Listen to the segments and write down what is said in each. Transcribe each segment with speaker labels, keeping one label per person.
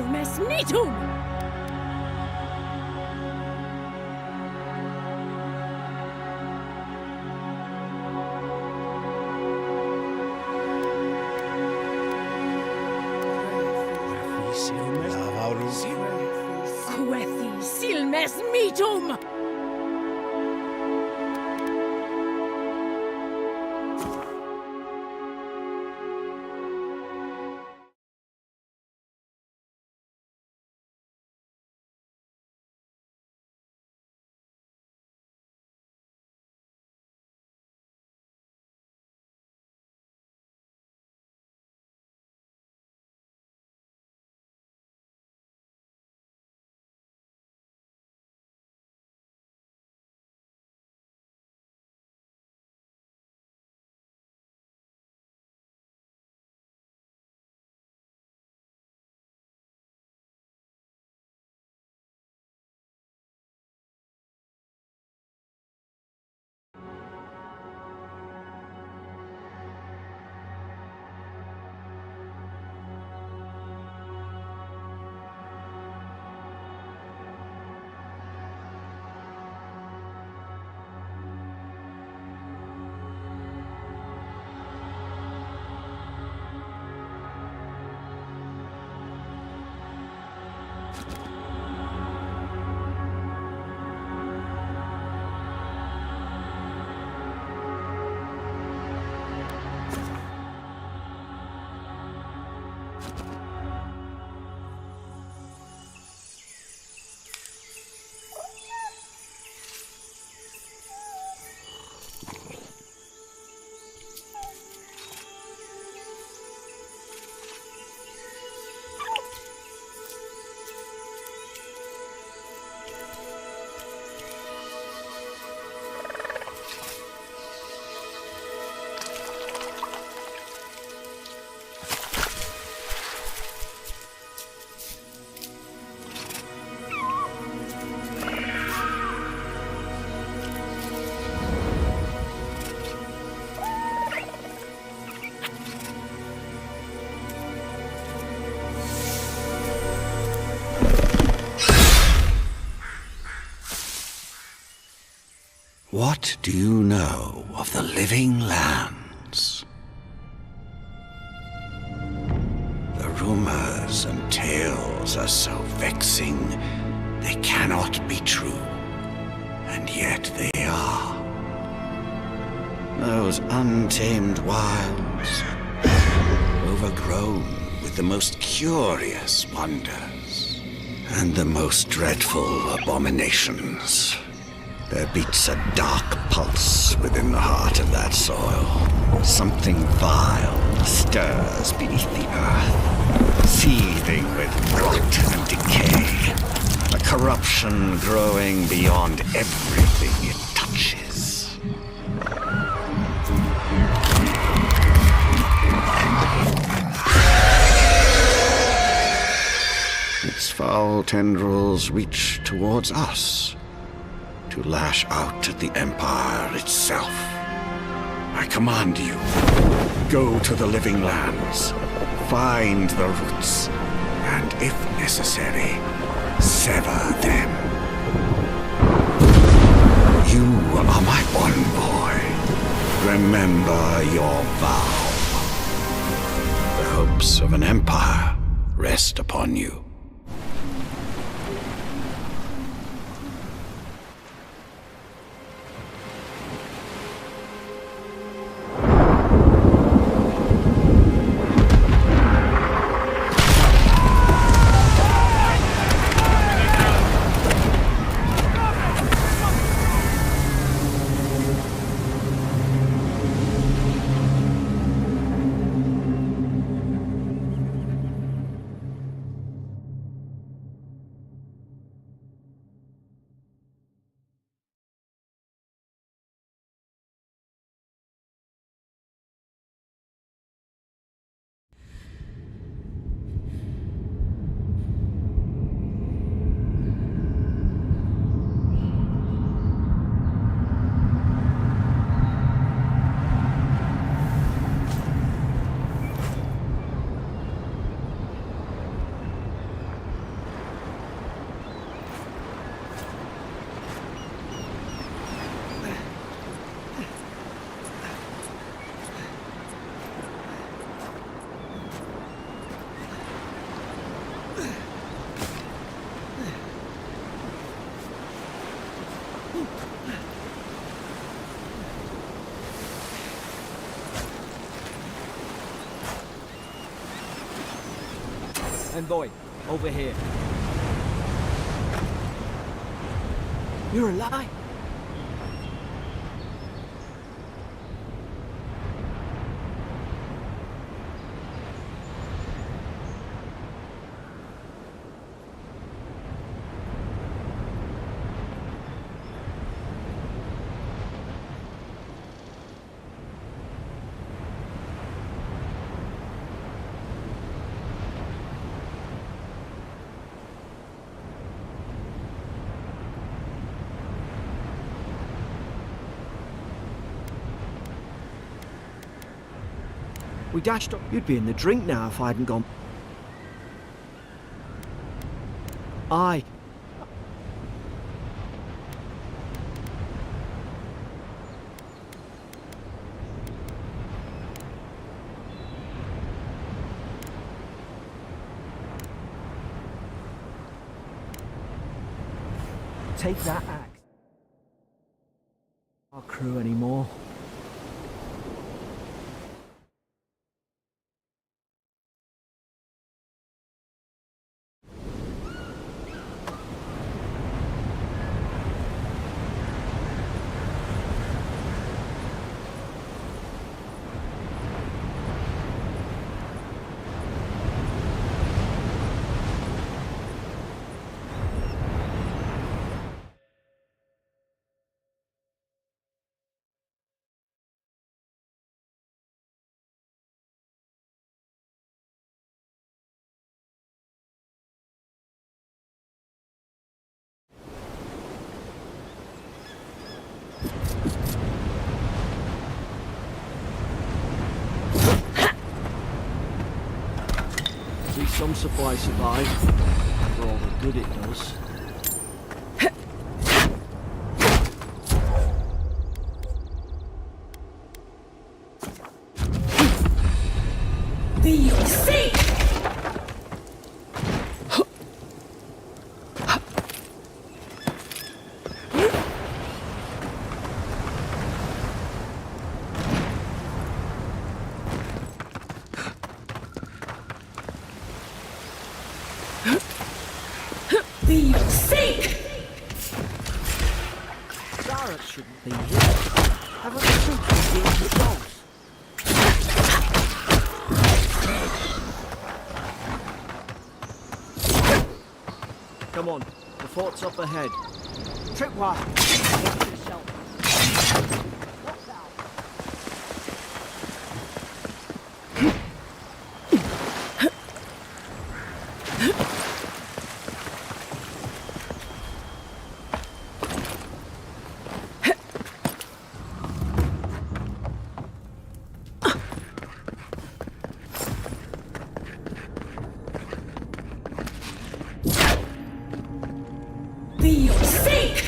Speaker 1: Silmes Mitum! Quethi Silmes Mitum!
Speaker 2: What do you know of the living lands? The rumors and tales are so vexing, they cannot be true, and yet they are. Those untamed wilds, overgrown with the most curious wonders, and the most dreadful abominations. There beats a dark pulse within the heart of that soil. Something vile stirs beneath the earth, seething with rot and decay. A corruption growing beyond everything it touches. Its foul tendrils reach towards us, to lash out at the Empire itself. I command you, go to the living lands, find the roots, and if necessary, sever them. You are my envoy. Remember your vow. The hopes of an empire rest upon you.
Speaker 3: Envoy, over here. You're alive? We dashed up. You'd be in the drink now if I hadn't gone. Aye. Take that axe. Our crew anymore. See some supplies survive, for all the good it does.
Speaker 1: Be safe! For your sake!
Speaker 3: Garrett shouldn't be here. Haven't the troops been the dogs? Come on, the fort's up ahead. Tripwire! Get to the shelter. Watch out!
Speaker 1: For your sake!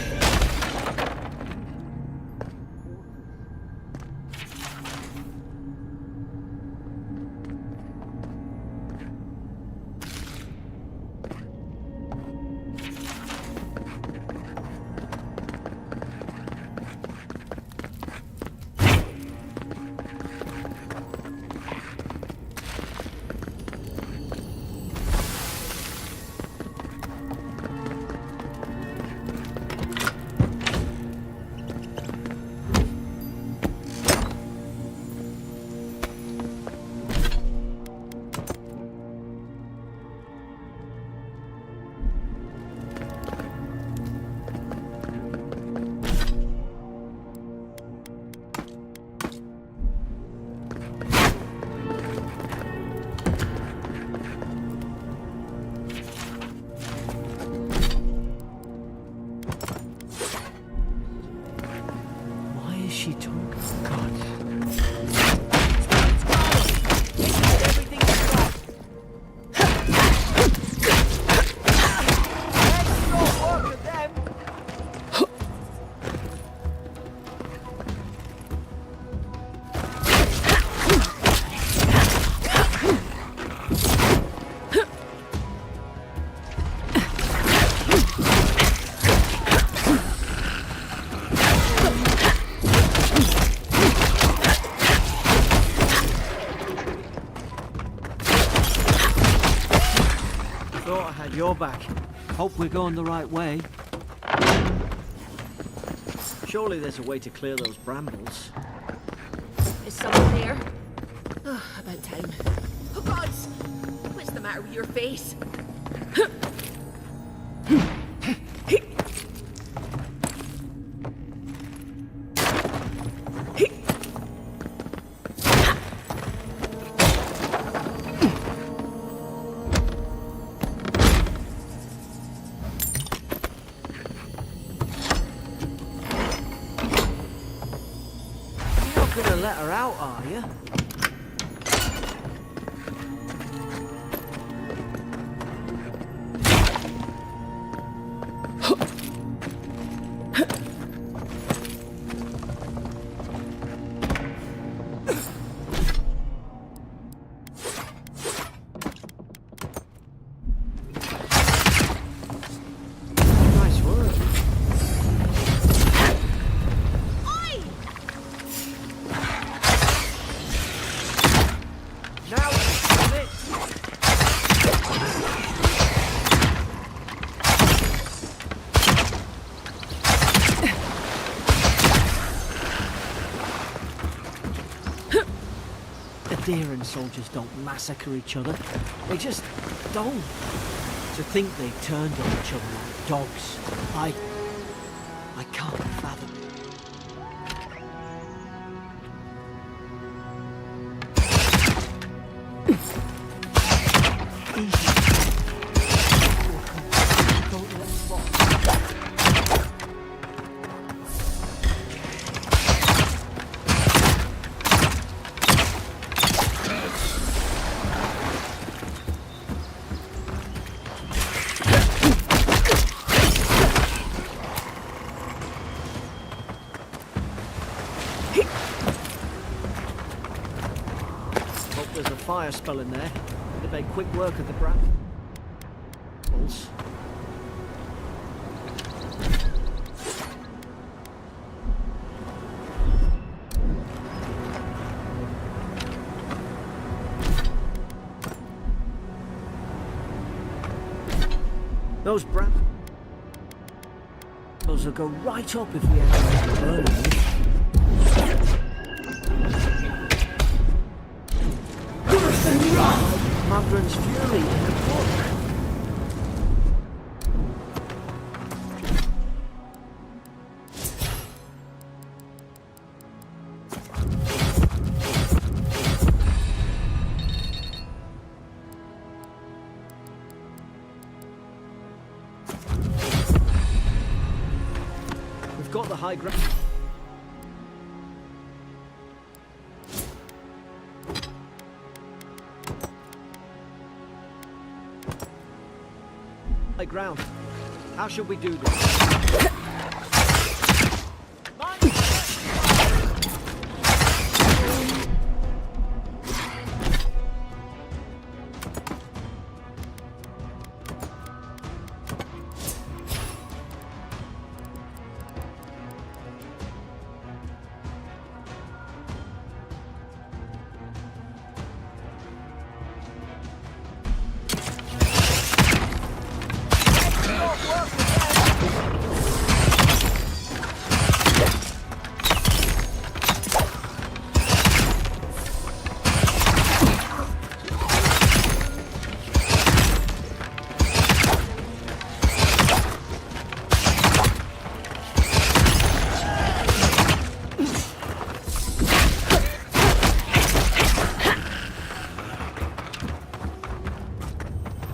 Speaker 3: Why is she talking? God. Everything is right. Let's not work with them. you're back. Hope we're going the right way. Surely there's a way to clear those brambles.
Speaker 4: Is someone there? Oh, about time. Oh, gods! What's the matter with your face?
Speaker 3: Gonna let her out, are you? Nice work. Now, the Deeren soldiers don't massacre each other. They just don't. To think they turned on each other like dogs. I can't fathom it. Hope there's a fire spell in there. They make quick work of the brambles. Those brambles will go right up if we have to burn them. Magran's Fury in a book. We've got the high ground. High ground. How should we do this?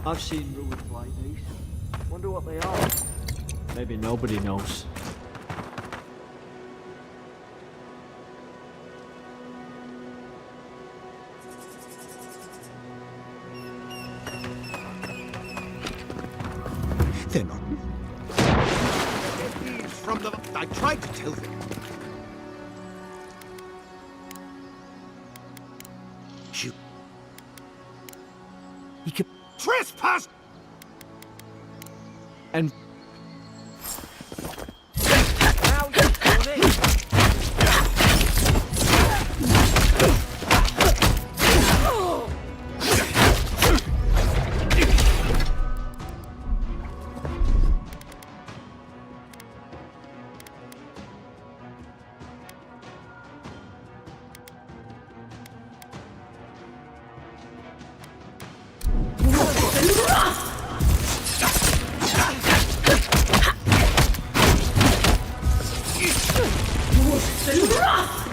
Speaker 3: I've seen ruins like these. Wonder what they are. Maybe nobody knows.
Speaker 2: They're not. From the... I tried to tell them. You...
Speaker 3: He could...
Speaker 2: Trespass!
Speaker 3: And... Now you've done it!
Speaker 1: Worse than wrath!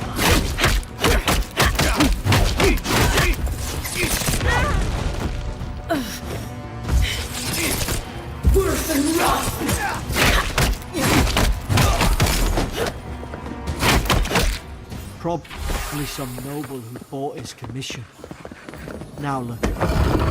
Speaker 1: Worse than wrath!
Speaker 3: Probably some noble who bought his commission. Now look at that.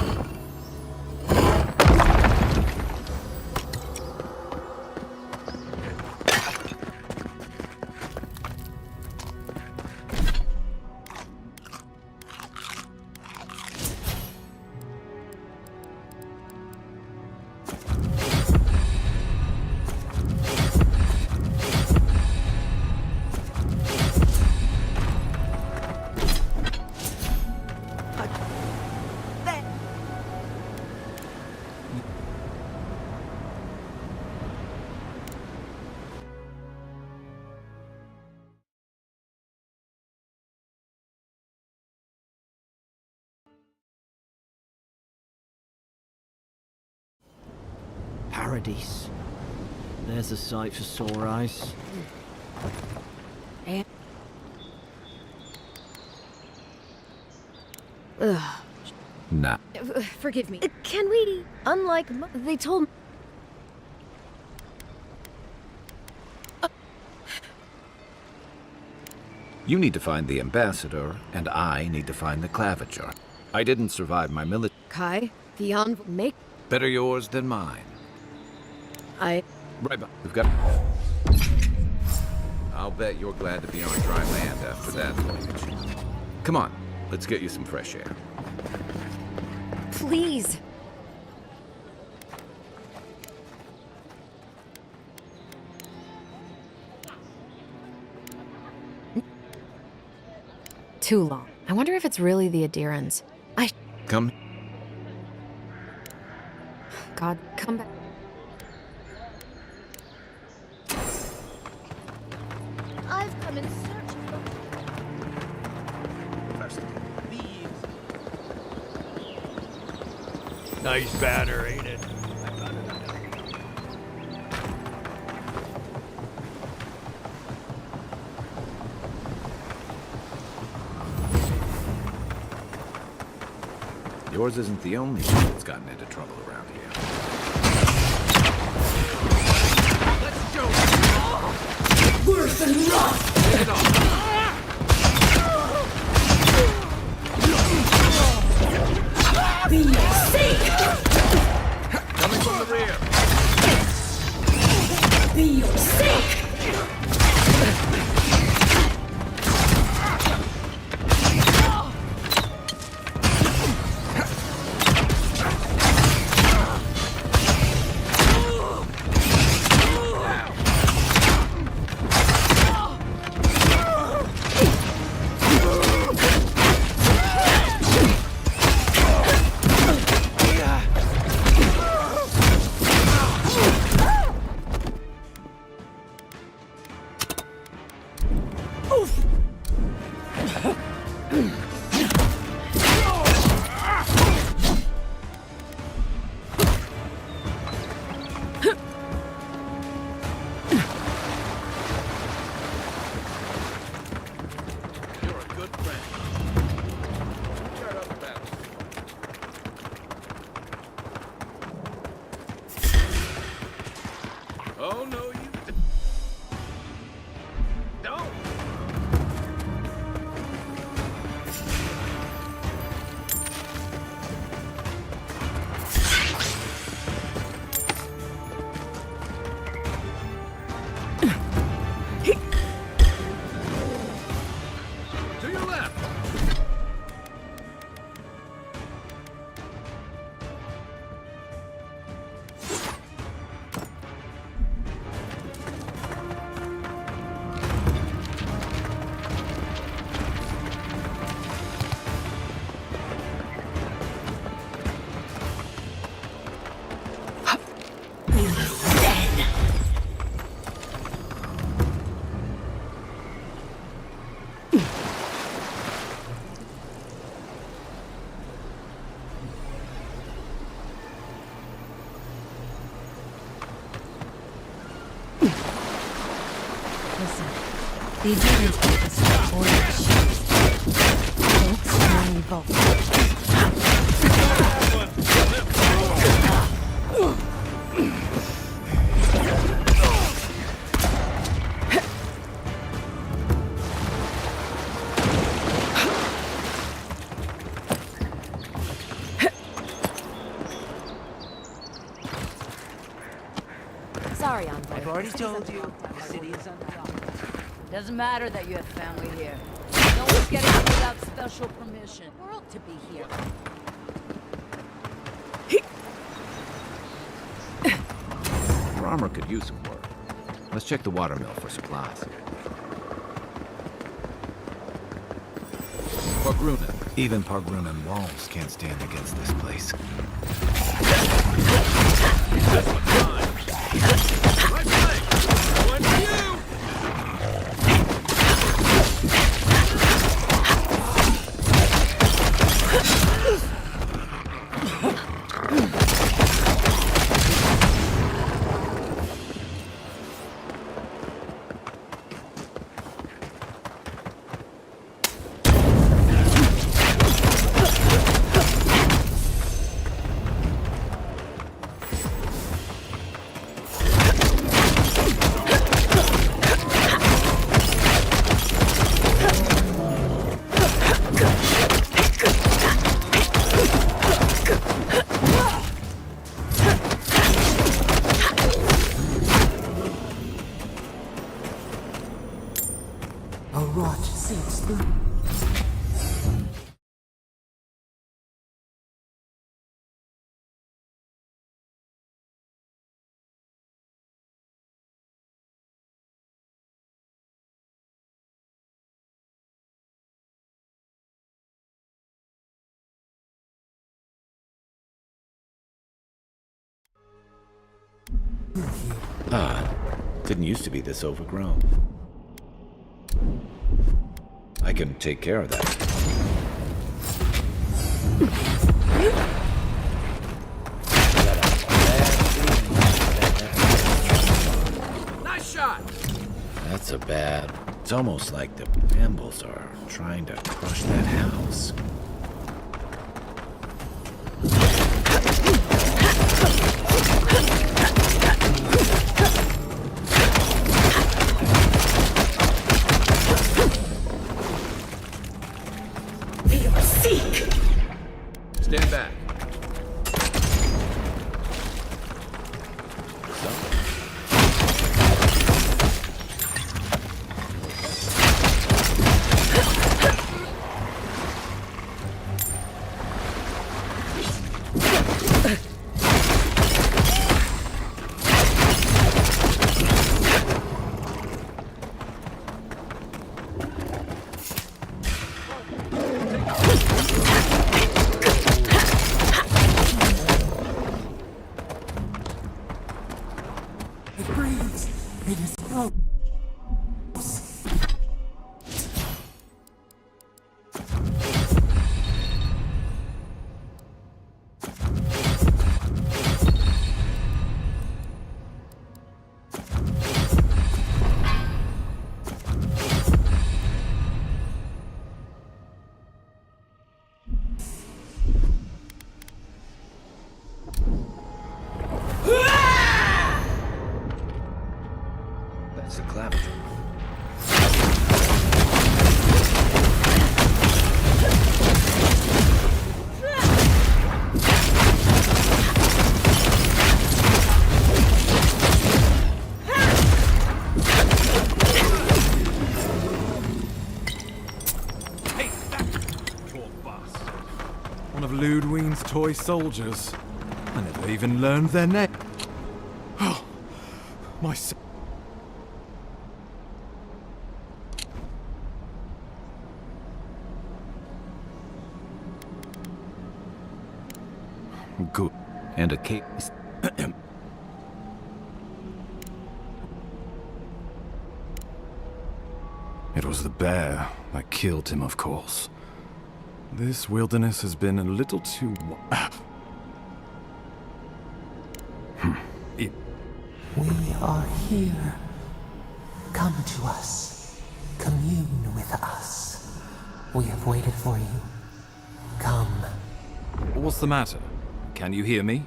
Speaker 3: Paradise. There's a sight for sore eyes.
Speaker 5: Nah.
Speaker 4: Forgive me. Can we? Unlike they told me.
Speaker 5: You need to find the ambassador, and I need to find the claviger. I didn't survive my military.
Speaker 4: Kai, the envoy. Make.
Speaker 5: Better yours than mine.
Speaker 4: I.
Speaker 5: Right, but we've got. I'll bet you're glad to be on dry land after that voyage. Come on, let's get you some fresh air.
Speaker 4: Please.
Speaker 6: Too long. I wonder if it's really the Adirans.
Speaker 5: Come.
Speaker 6: God, come back.
Speaker 4: I've come in search of.
Speaker 7: Nice banner, ain't it?
Speaker 5: Yours isn't the only one that's gotten into trouble around here.
Speaker 1: Worse than wrath! Be your sake!
Speaker 5: Coming from the rear!
Speaker 1: Be your sake!
Speaker 5: You're a good friend. Start up the battle. Oh, no, you don't. To your left.
Speaker 6: Listen,
Speaker 7: The adherents want us to avoid the shield. Don't strongly vote.
Speaker 6: Sorry, Andre.
Speaker 3: I've already told you, the city is undeveloped.
Speaker 8: Doesn't matter that you have family here. No one's getting in without special permission. World to be here.
Speaker 5: Your armor could use some work. Let's check the watermill for supplies. Pargrunen. Even Pargrunen walls can't stand against this place.
Speaker 9: A rot seeps through.
Speaker 5: Odd. Didn't used to be this overgrown. I can take care of that.
Speaker 3: Nice shot!
Speaker 5: That's a bad. It's almost like the brambles are trying to crush that house.
Speaker 1: Seek!
Speaker 5: Stand back.
Speaker 9: It breathes. It is close.
Speaker 5: That's the clavicle.
Speaker 10: One of Ludwine's toy soldiers. I never even learned their name. Oh, my.
Speaker 5: Good. And a case.
Speaker 10: It was the bear that killed him, of course. This wilderness has been a little too...
Speaker 9: We are here. Come to us. commune with us. We have waited for you. Come.
Speaker 10: What's the matter? Can you hear me?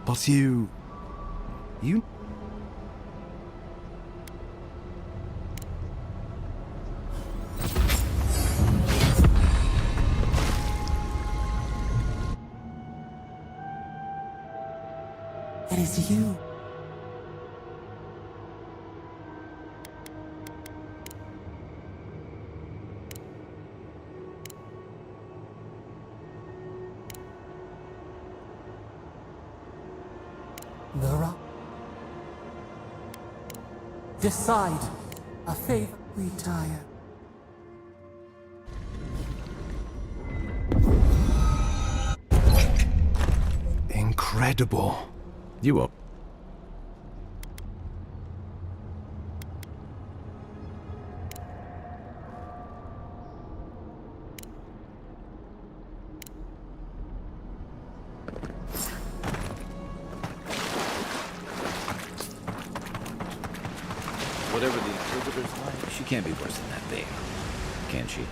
Speaker 10: But you...
Speaker 9: It is you. The rock. Decide. A favor. Retire.
Speaker 10: Incredible.
Speaker 5: You will. Whatever the Inquisitor's like, she can't be worse than that thing, can she?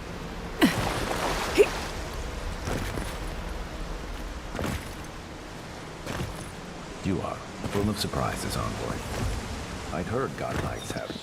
Speaker 5: You are full of surprises, Envoy. I'd heard God Knights have.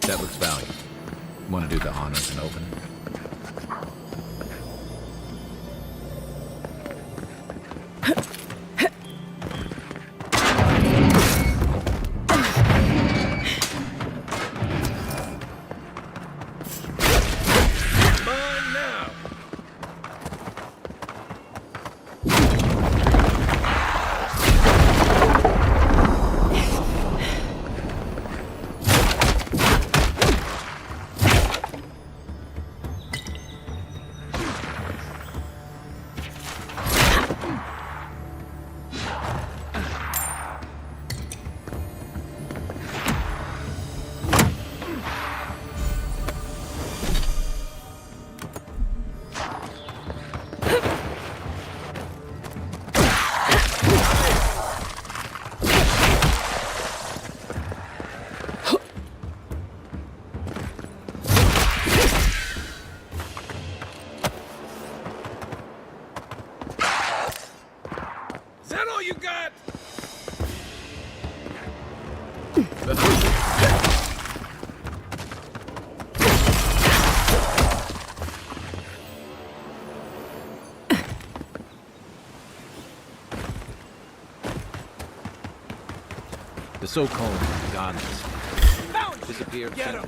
Speaker 5: That looks valiant. Want to do the honors and open?
Speaker 10: you got!
Speaker 5: The so-called goddess disappeared.
Speaker 10: Get him!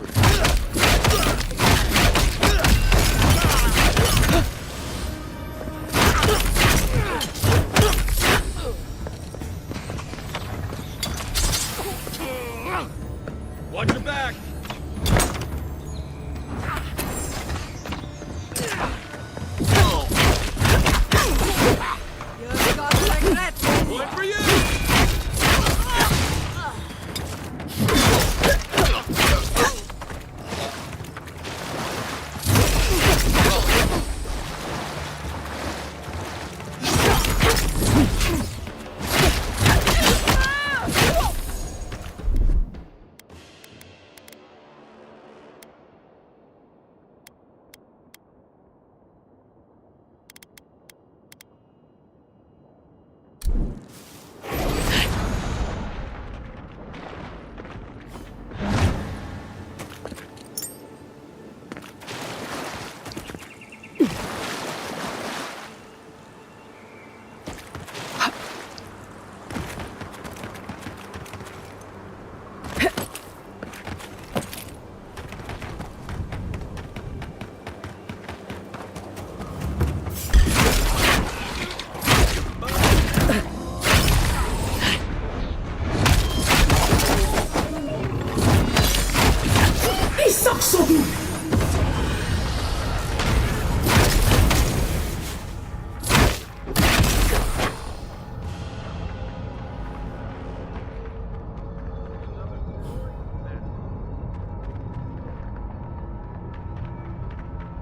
Speaker 10: Watch your back! One for you!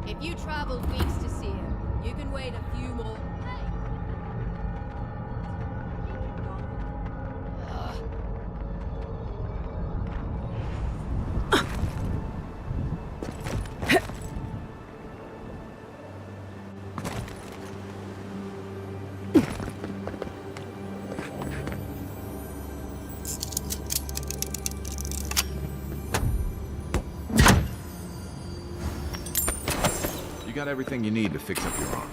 Speaker 4: If you traveled weeks to see him, you can wait a few more. Hey!
Speaker 5: You got everything you need to fix up your arm.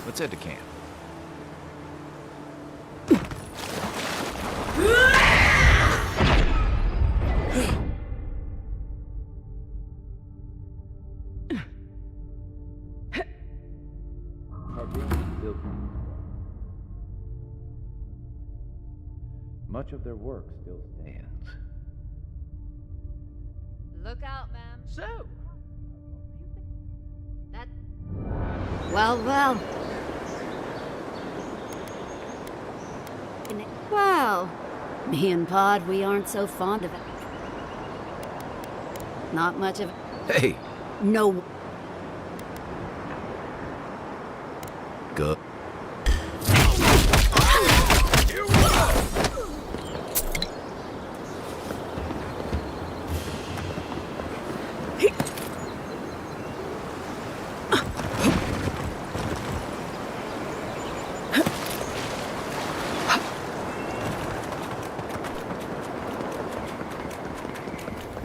Speaker 5: Let's head to camp. Much of their work still stands.
Speaker 4: Look out, ma'am.
Speaker 3: So,
Speaker 4: That
Speaker 7: Well, well. Well, me and Pod, we aren't so fond of it. Not much of it.
Speaker 5: Hey,
Speaker 7: No.
Speaker 5: good.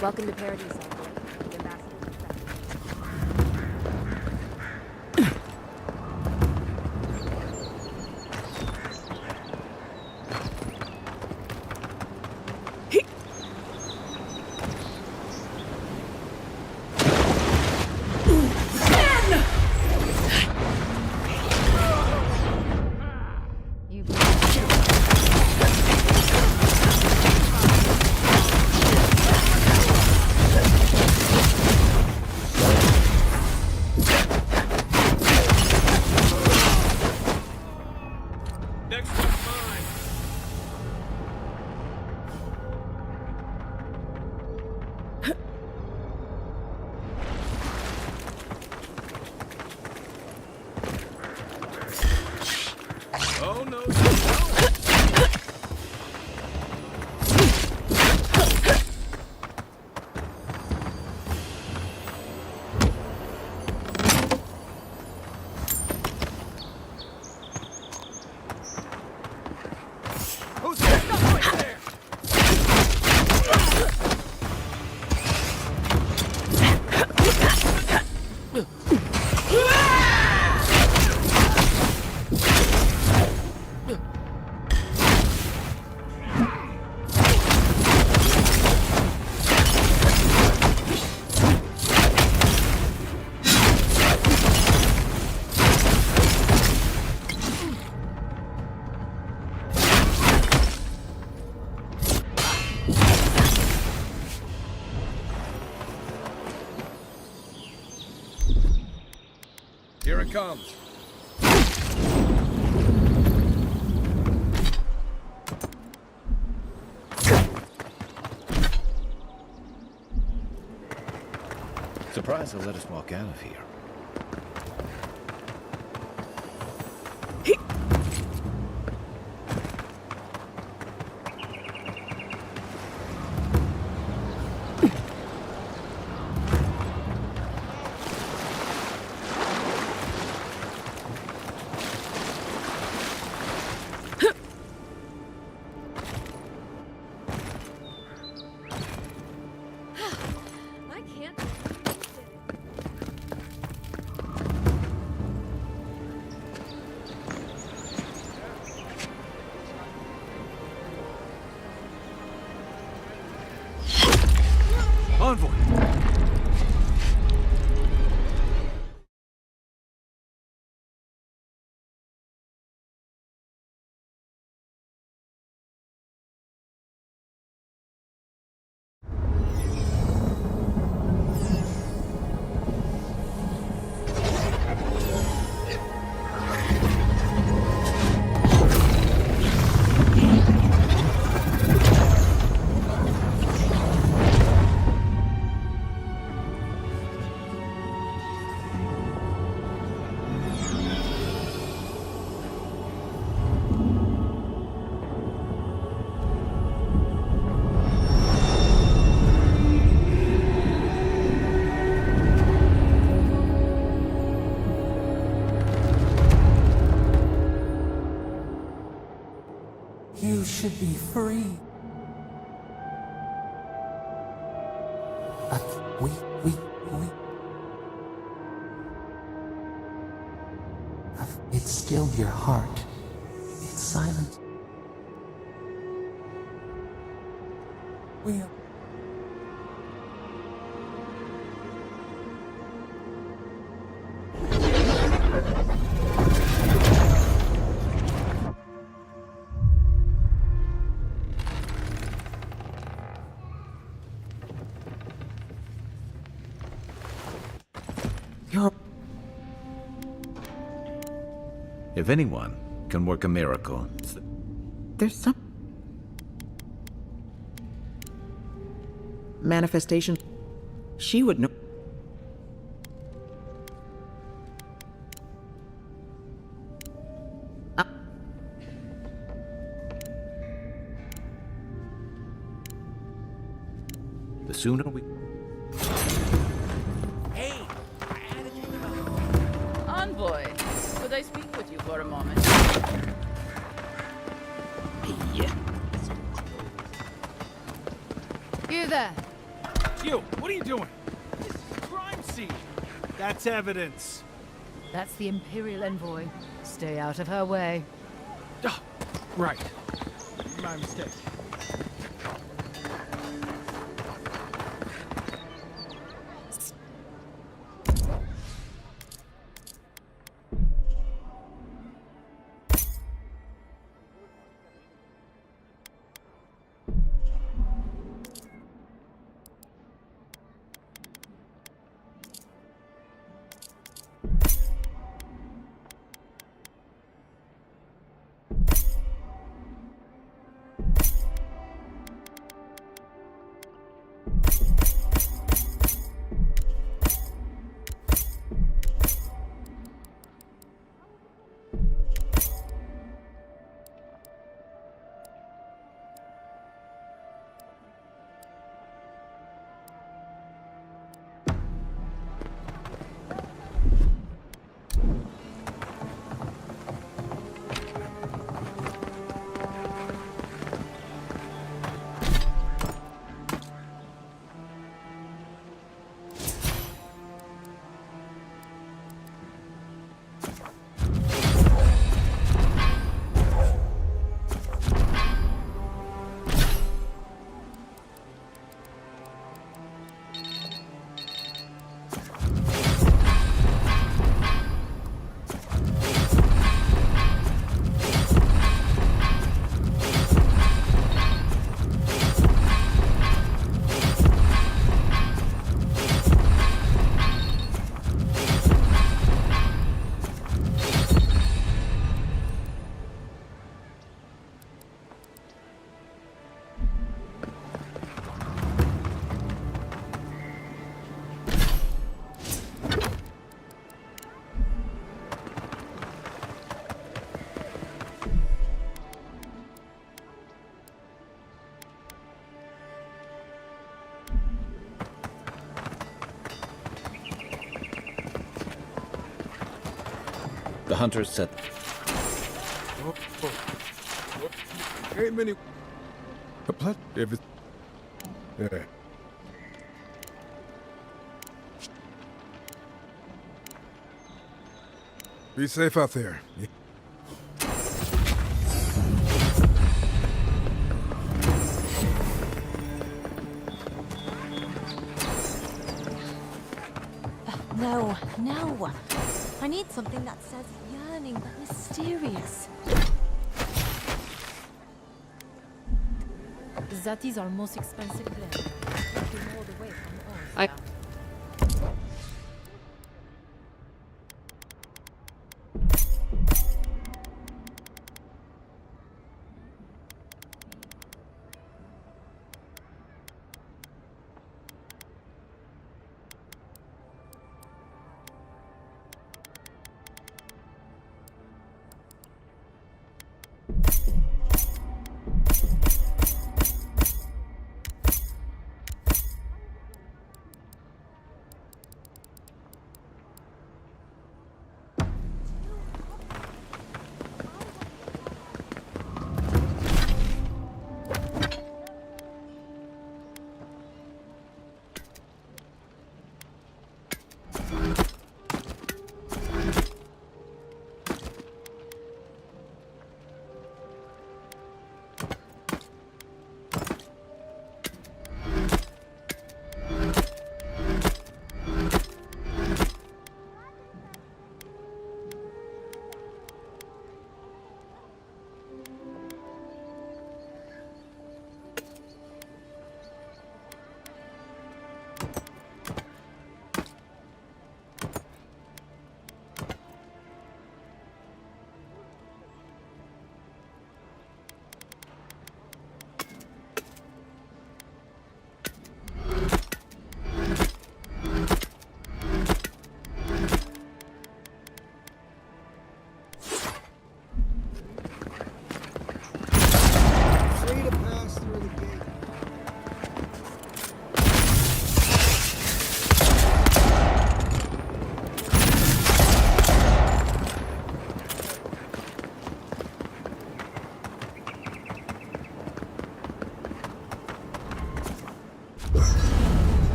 Speaker 6: Welcome to Paradise, the ambassador.
Speaker 10: Next one's mine. Here it comes.
Speaker 5: Surprised they'll let us walk out of here.
Speaker 4: I can't.
Speaker 10: Envoy!
Speaker 9: You should be free. We. It stilled your heart. It's silent. We.
Speaker 5: If anyone can work a miracle,
Speaker 11: There's some manifestation. She would know.
Speaker 5: the sooner we...
Speaker 8: Envoy, could I speak with you for a moment? You there.
Speaker 10: You, what are you doing? This is a crime scene.
Speaker 3: That's evidence.
Speaker 8: That's the Imperial Envoy. Stay out of her way.
Speaker 10: Oh, right. My mistake.
Speaker 5: The hunters said
Speaker 10: Ain't many. A plat. If it. Yeah. Be safe out there.
Speaker 7: No, no. I need something that says yearning but mysterious.
Speaker 6: That is our most expensive blend. Taken all the way from Oz.
Speaker 11: I-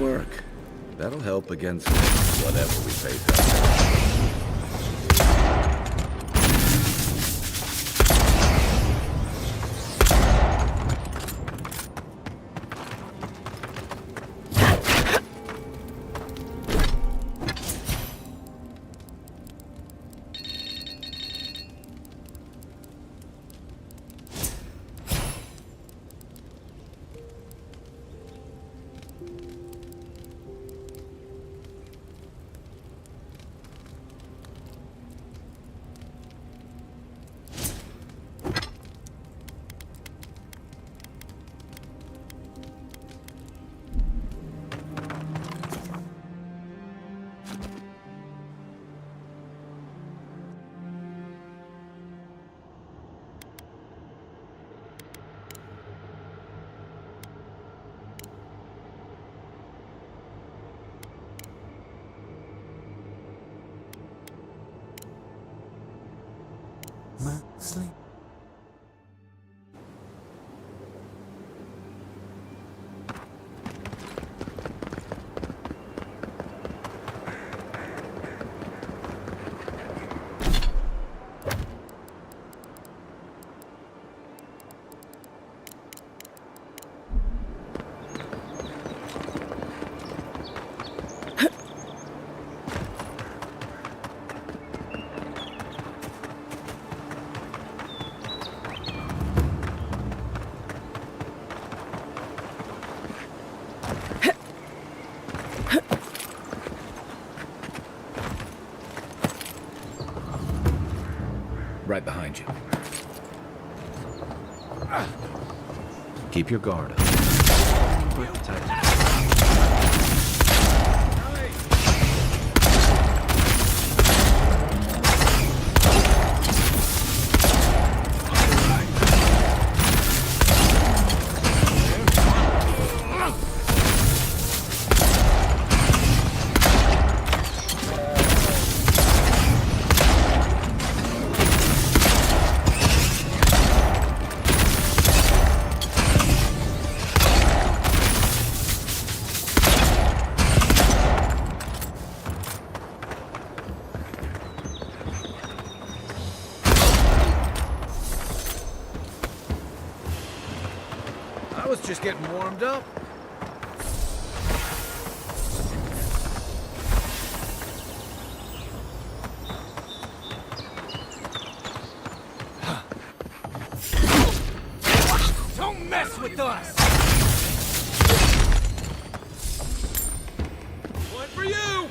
Speaker 5: work. That'll help against whatever we face up.
Speaker 9: Sleep.
Speaker 5: Right behind you. Keep your guard up. Grip tight. I was just getting warmed up.
Speaker 10: Don't mess with us! One for you!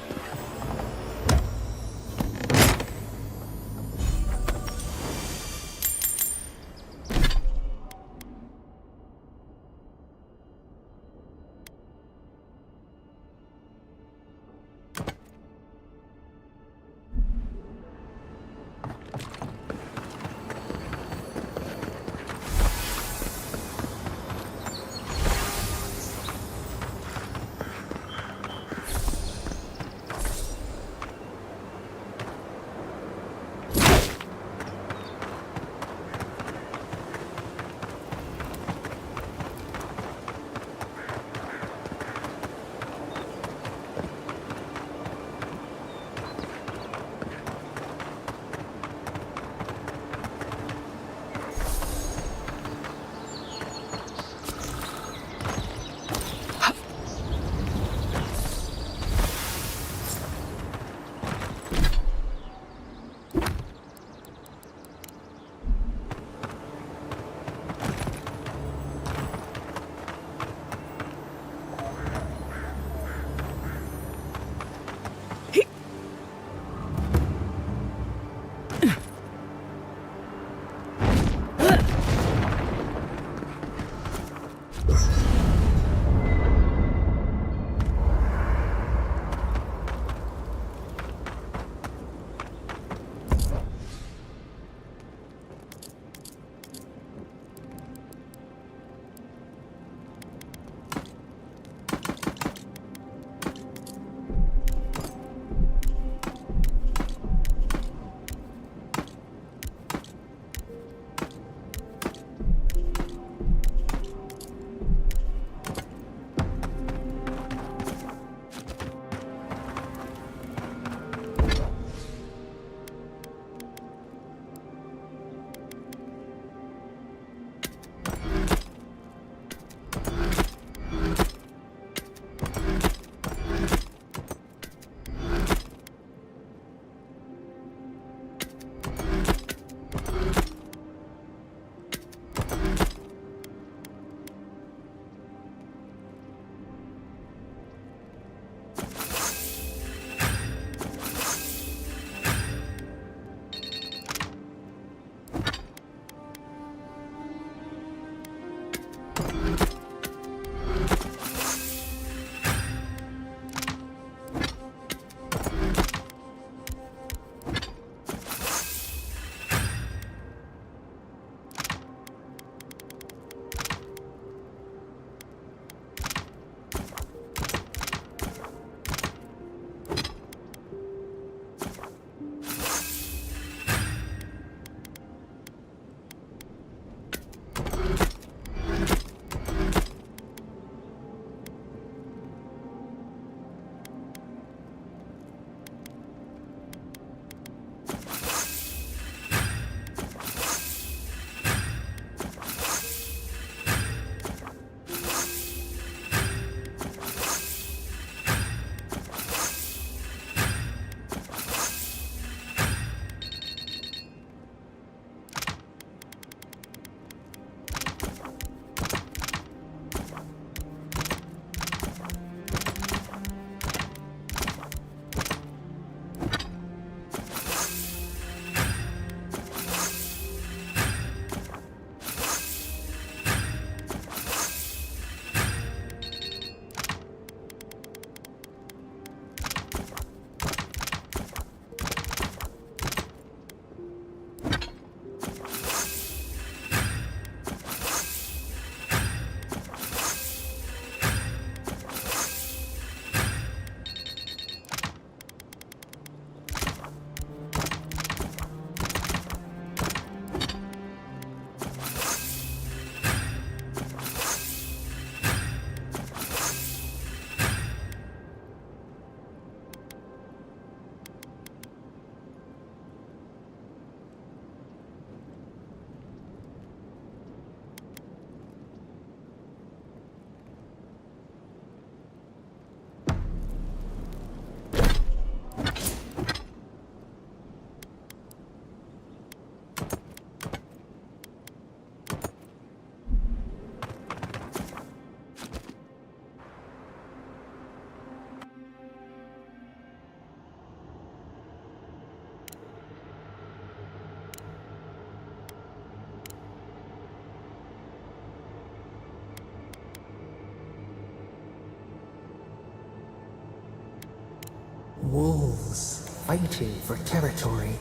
Speaker 9: Wolves fighting for territory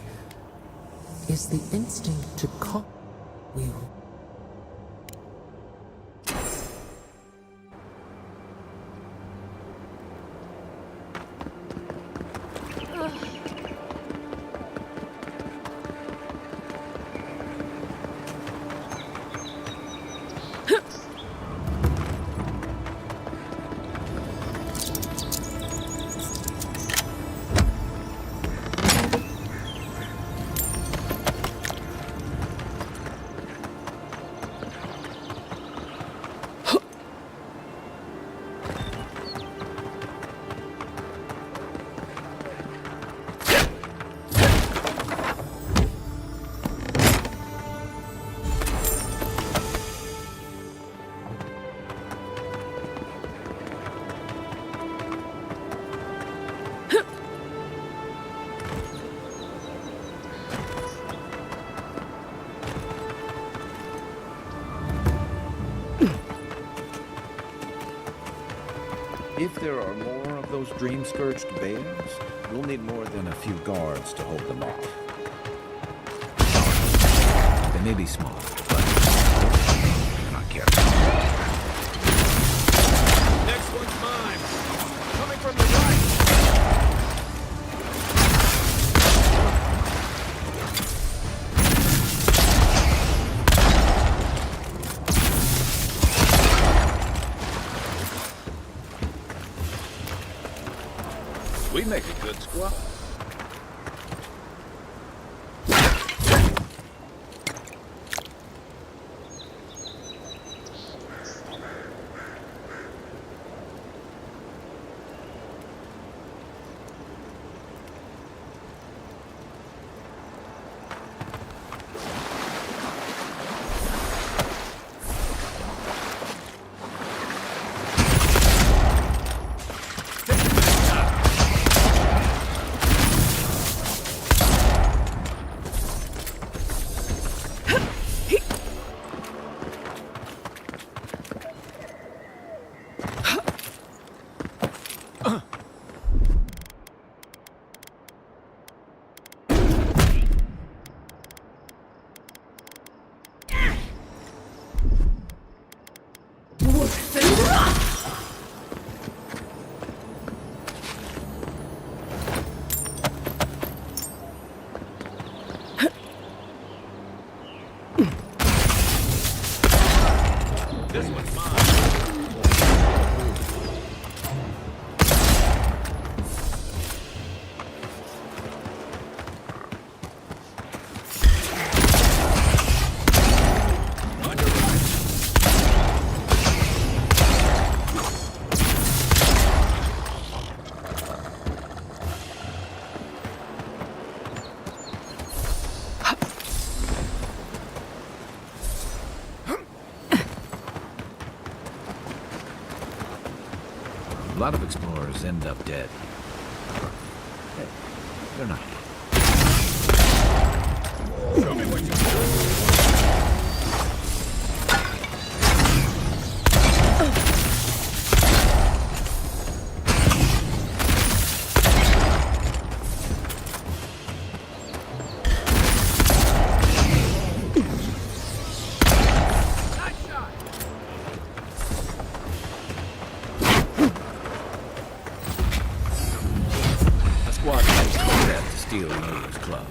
Speaker 9: is the instinct to we
Speaker 5: If there are more of those dream-scourged bears, we'll need more than a few guards to hold them off. They may be small, but they're not careful.
Speaker 10: Next one's mine. Coming from the right.
Speaker 5: We make a good squad.
Speaker 10: This one's mine.
Speaker 5: A lot of explorers end up dead. Hey, they're not.
Speaker 10: Show me what you got.
Speaker 5: Squad mates do that to steal another's club.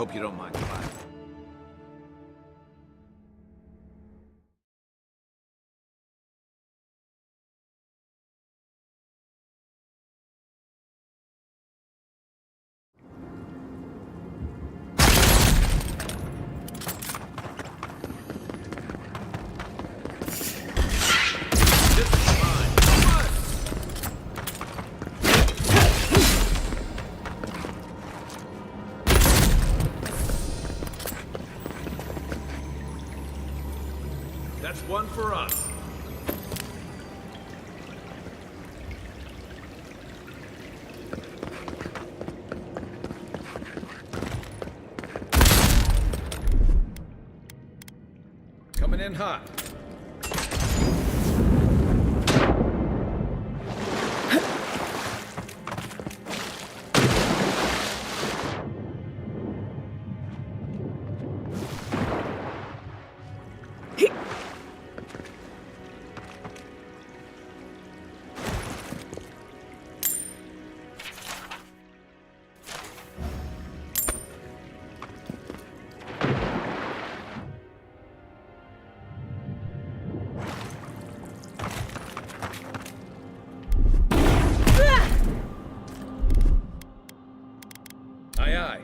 Speaker 5: Hope you don't mind clapping.
Speaker 10: That's one for us. Coming in hot. Aye, aye.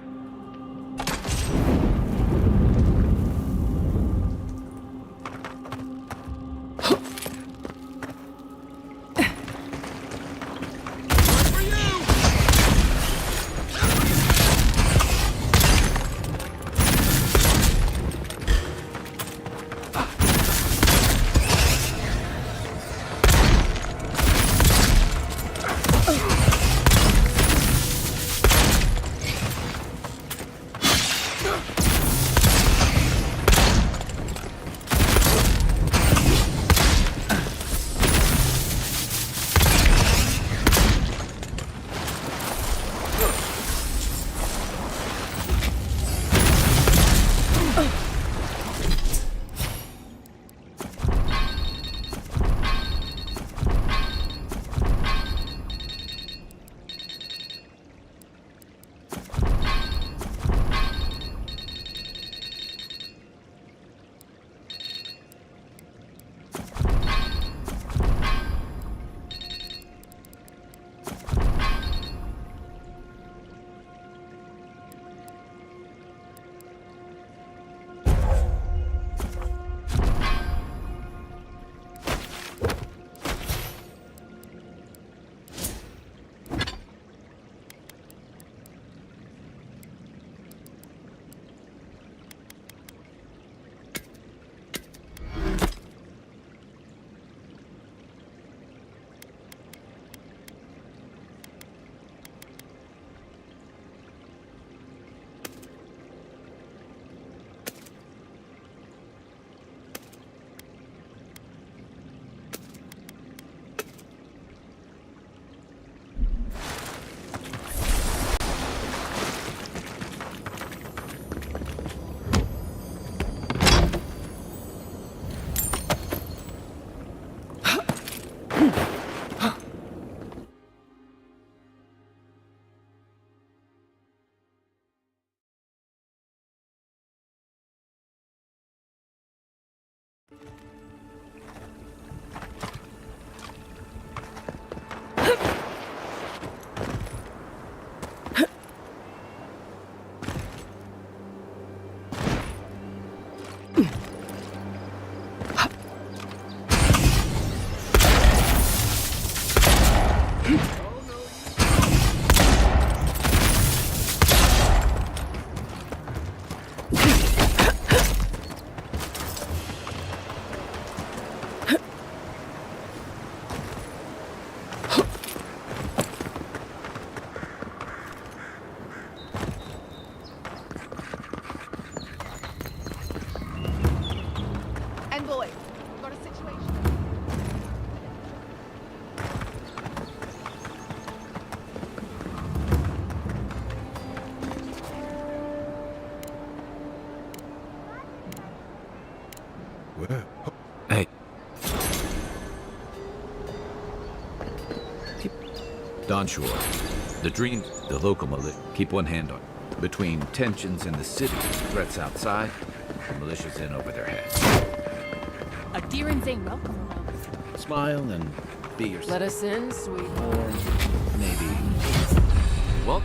Speaker 5: Hey. Don Shore. The dream, the locomotive. Keep one hand on. Between tensions in the city, threats outside, the militia's in over their heads.
Speaker 8: Adherents ain't welcome around.
Speaker 5: Smile and be yourself.
Speaker 8: Let us in, sweet.
Speaker 5: Or maybe... Well...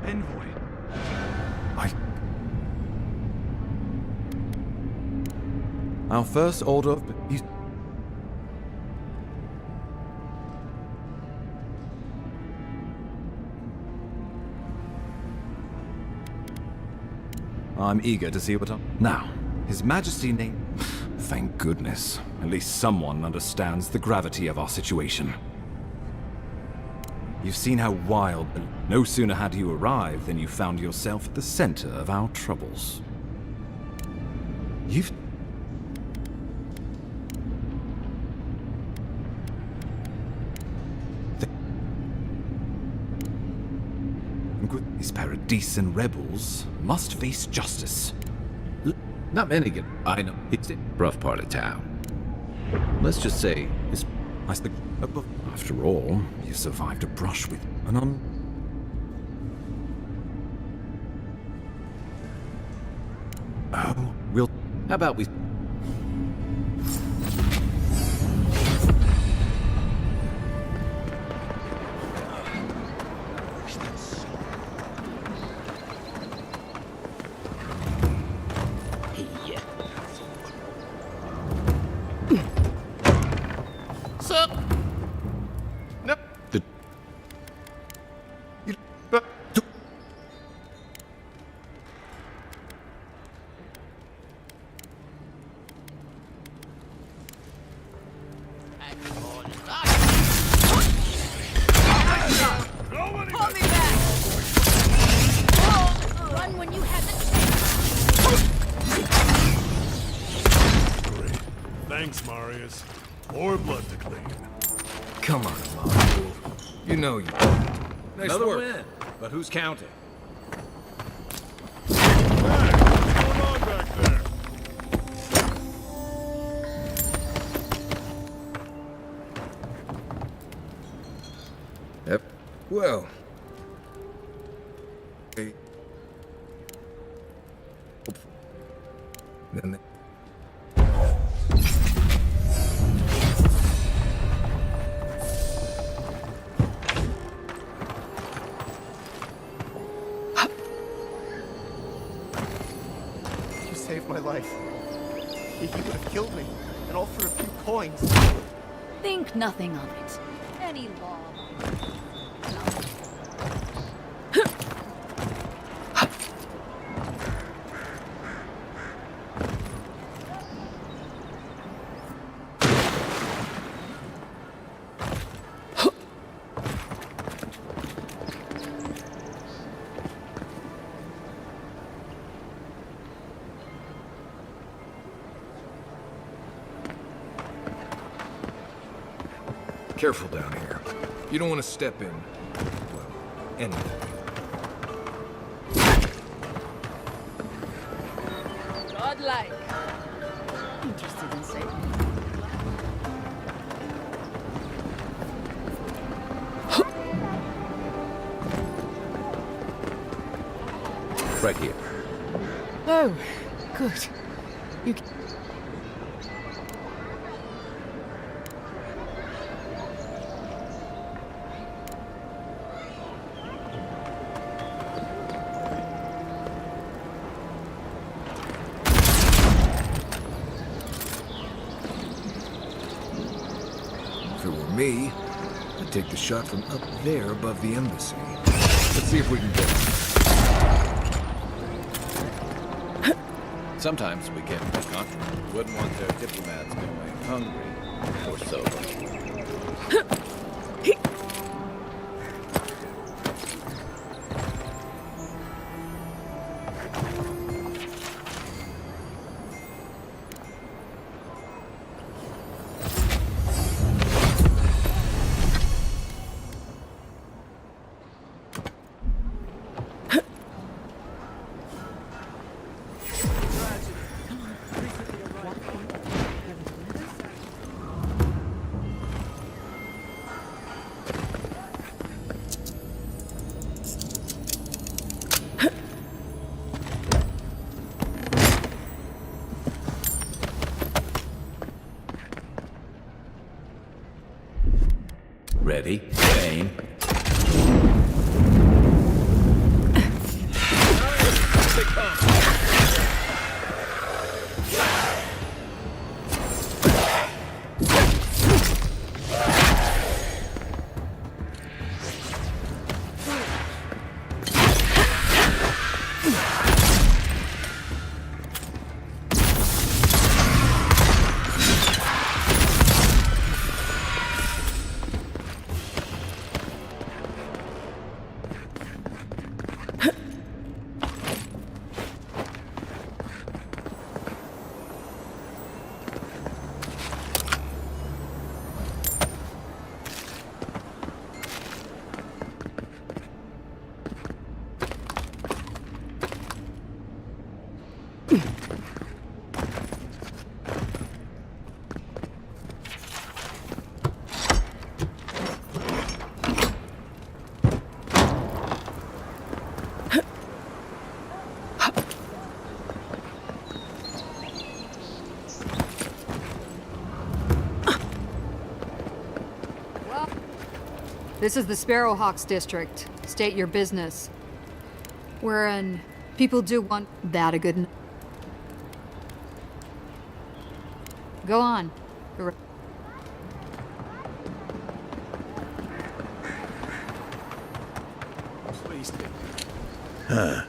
Speaker 10: Envoy. Our first order of... I'm eager to see what I'm... Now, His Majesty name... Thank goodness. At least someone understands the gravity of our situation. You've seen how wild... No sooner had you arrived than you found yourself at the center of our troubles. You've... These Paradisen rebels must face justice.
Speaker 5: Not many get... I know. It's a rough part of town. Let's just say it's...
Speaker 10: After all, you survived a brush with an Oh, we'll...
Speaker 5: How about we...
Speaker 12: Thanks, Marius. More blood to clean.
Speaker 13: Come on, Mario. You know you. Nice
Speaker 5: Another
Speaker 13: work.
Speaker 5: win, but who's counting?
Speaker 12: Hey, what's going on back there?
Speaker 13: Yep. Well. Hey. Then they...
Speaker 14: Saved my life. He would have killed me, and all for a few coins.
Speaker 8: Think nothing of it. Any law.
Speaker 13: Careful down here. You don't want to step in, well, anything.
Speaker 8: Godlike. Interested in saving.
Speaker 5: Right here.
Speaker 8: Oh, good. You.
Speaker 13: If it were me, I'd take the shot from up there above the embassy. Let's see if we can get it.
Speaker 5: Sometimes we get the contrary. Wouldn't want their diplomats going hungry or sober.
Speaker 2: Ready, aim.
Speaker 8: This is the Sparrowhawks district. State your business. Wherein people do want that a good. Go on.
Speaker 15: Please. Huh?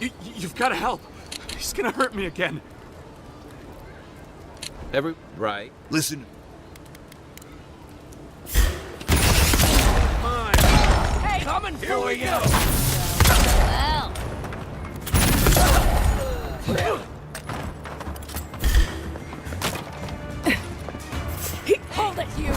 Speaker 15: You've got to help. He's gonna hurt me again.
Speaker 5: Right.
Speaker 15: Listen.
Speaker 8: Hey,
Speaker 15: coming for you!
Speaker 8: Hold it, you!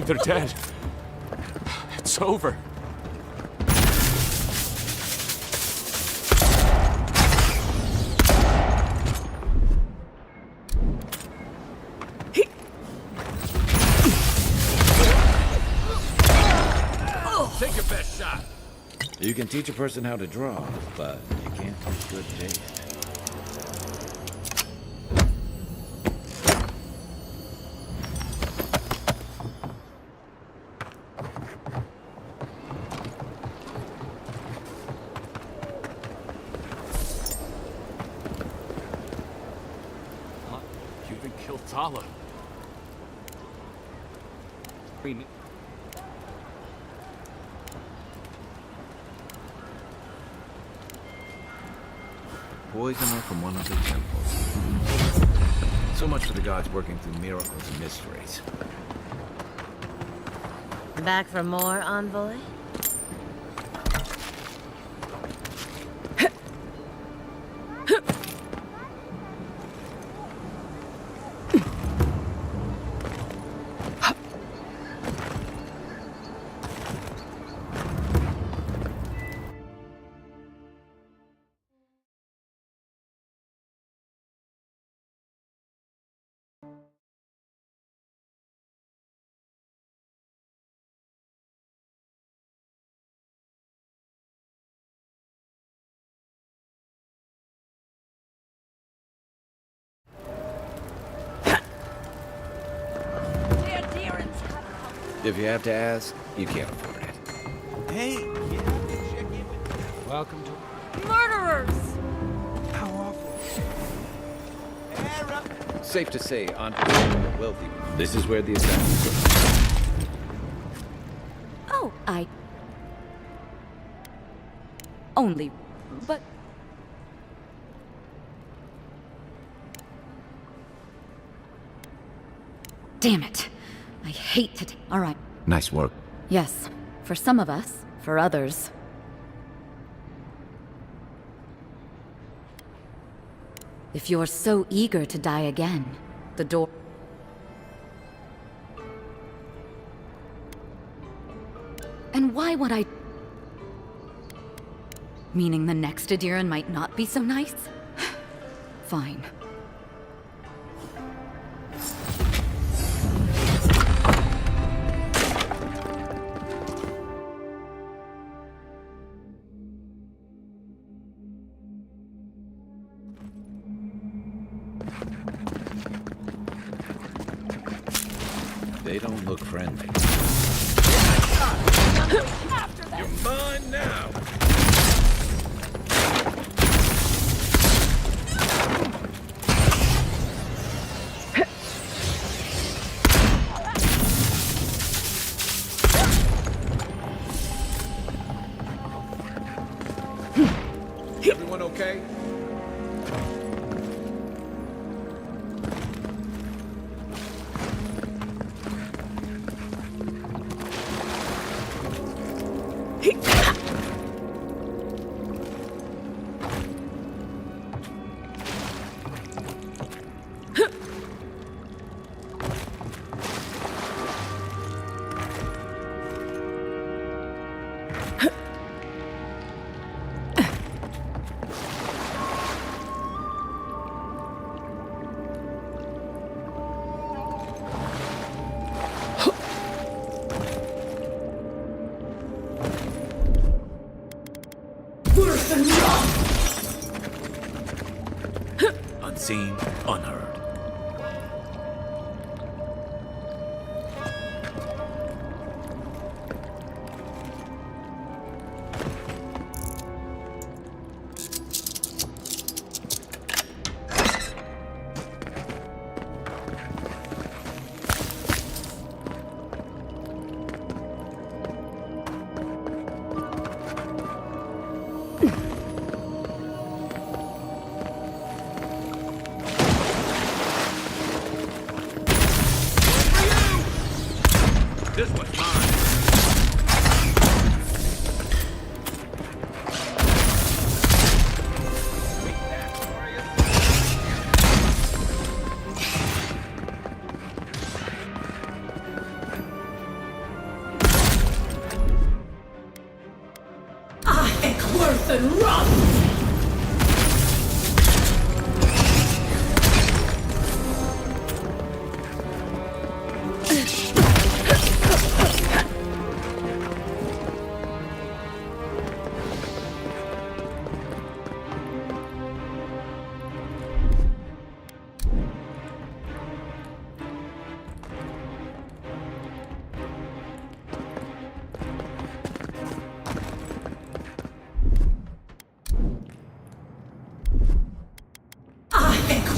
Speaker 15: They're dead. It's over.
Speaker 5: Take your best shot. You can teach a person how to draw, but you can't teach good taste.
Speaker 15: kill Tala.
Speaker 5: Poisoner from one of the temples. So much for the gods working through miracles and mysteries.
Speaker 6: Back for more, envoy?
Speaker 5: If you have to ask, you can't afford it.
Speaker 14: Hey, you have to check in with...
Speaker 5: Welcome to...
Speaker 6: Murderers!
Speaker 14: How awful.
Speaker 5: Safe to say, entrepreneurs are wealthy. This is where the assassin's go.
Speaker 6: Oh, I... Only... But... Damn it. I hate to... All right.
Speaker 5: Nice work.
Speaker 6: Yes. For some of us. For others. If you're so eager to die again, the door... And why would I... Meaning the next Adiran might not be so nice? Fine.
Speaker 5: They don't look friendly. You're mine now! Everyone okay? Unseen, unheard. This one's mine.
Speaker 1: Worth and Roth!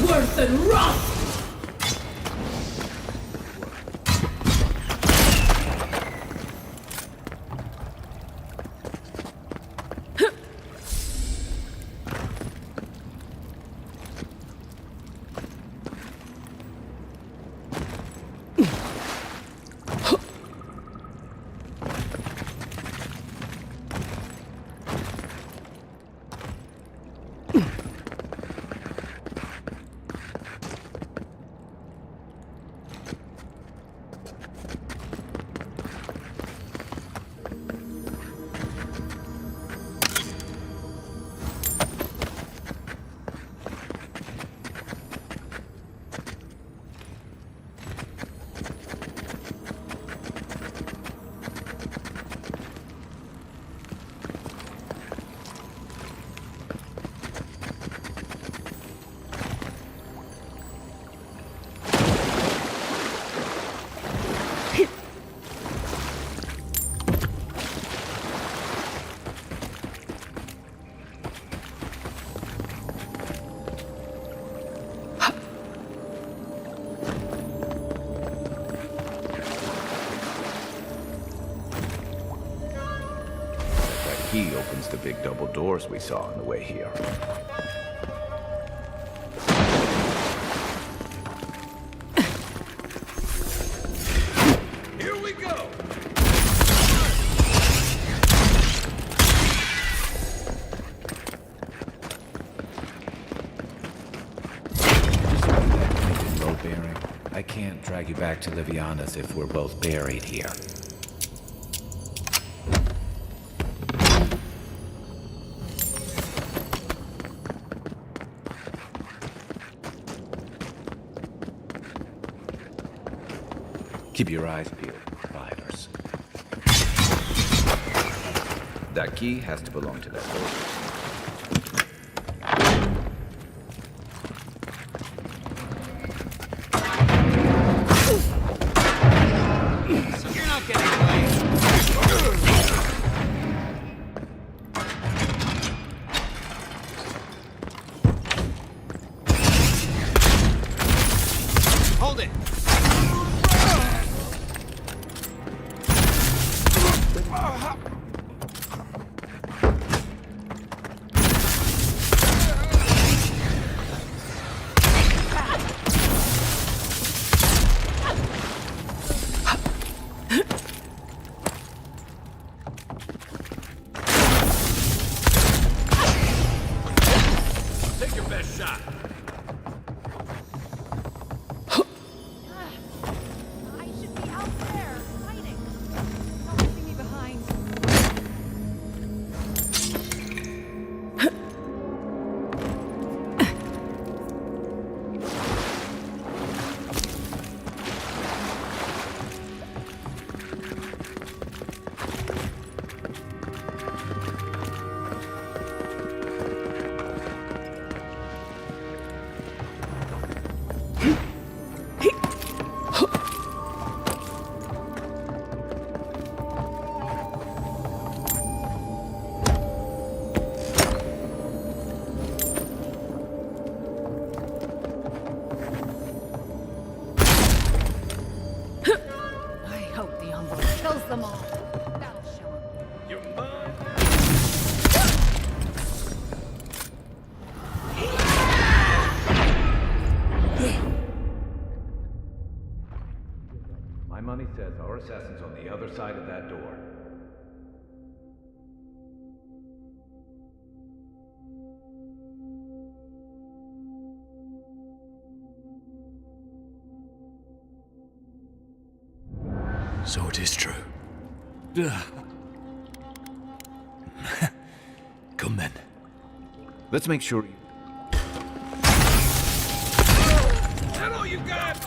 Speaker 1: Worth and Roth!
Speaker 5: key opens the big double doors we saw on the way here.
Speaker 12: Here we go!
Speaker 5: Low bearing. I can't drag you back to Liviana's if we're both buried here. Keep your eyes peeled, survivors. That key has to belong to that soldier.
Speaker 15: So you're not getting away. Hold it. Take your best shot.
Speaker 4: I should be out there, fighting. Don't leave me behind.
Speaker 6: I hope the envelope kills them all. That'll show them.
Speaker 12: You're mine.
Speaker 5: My money says our assassin's on the other side of that door.
Speaker 2: So it is true. Come then.
Speaker 5: Let's make sure.
Speaker 12: That all you got?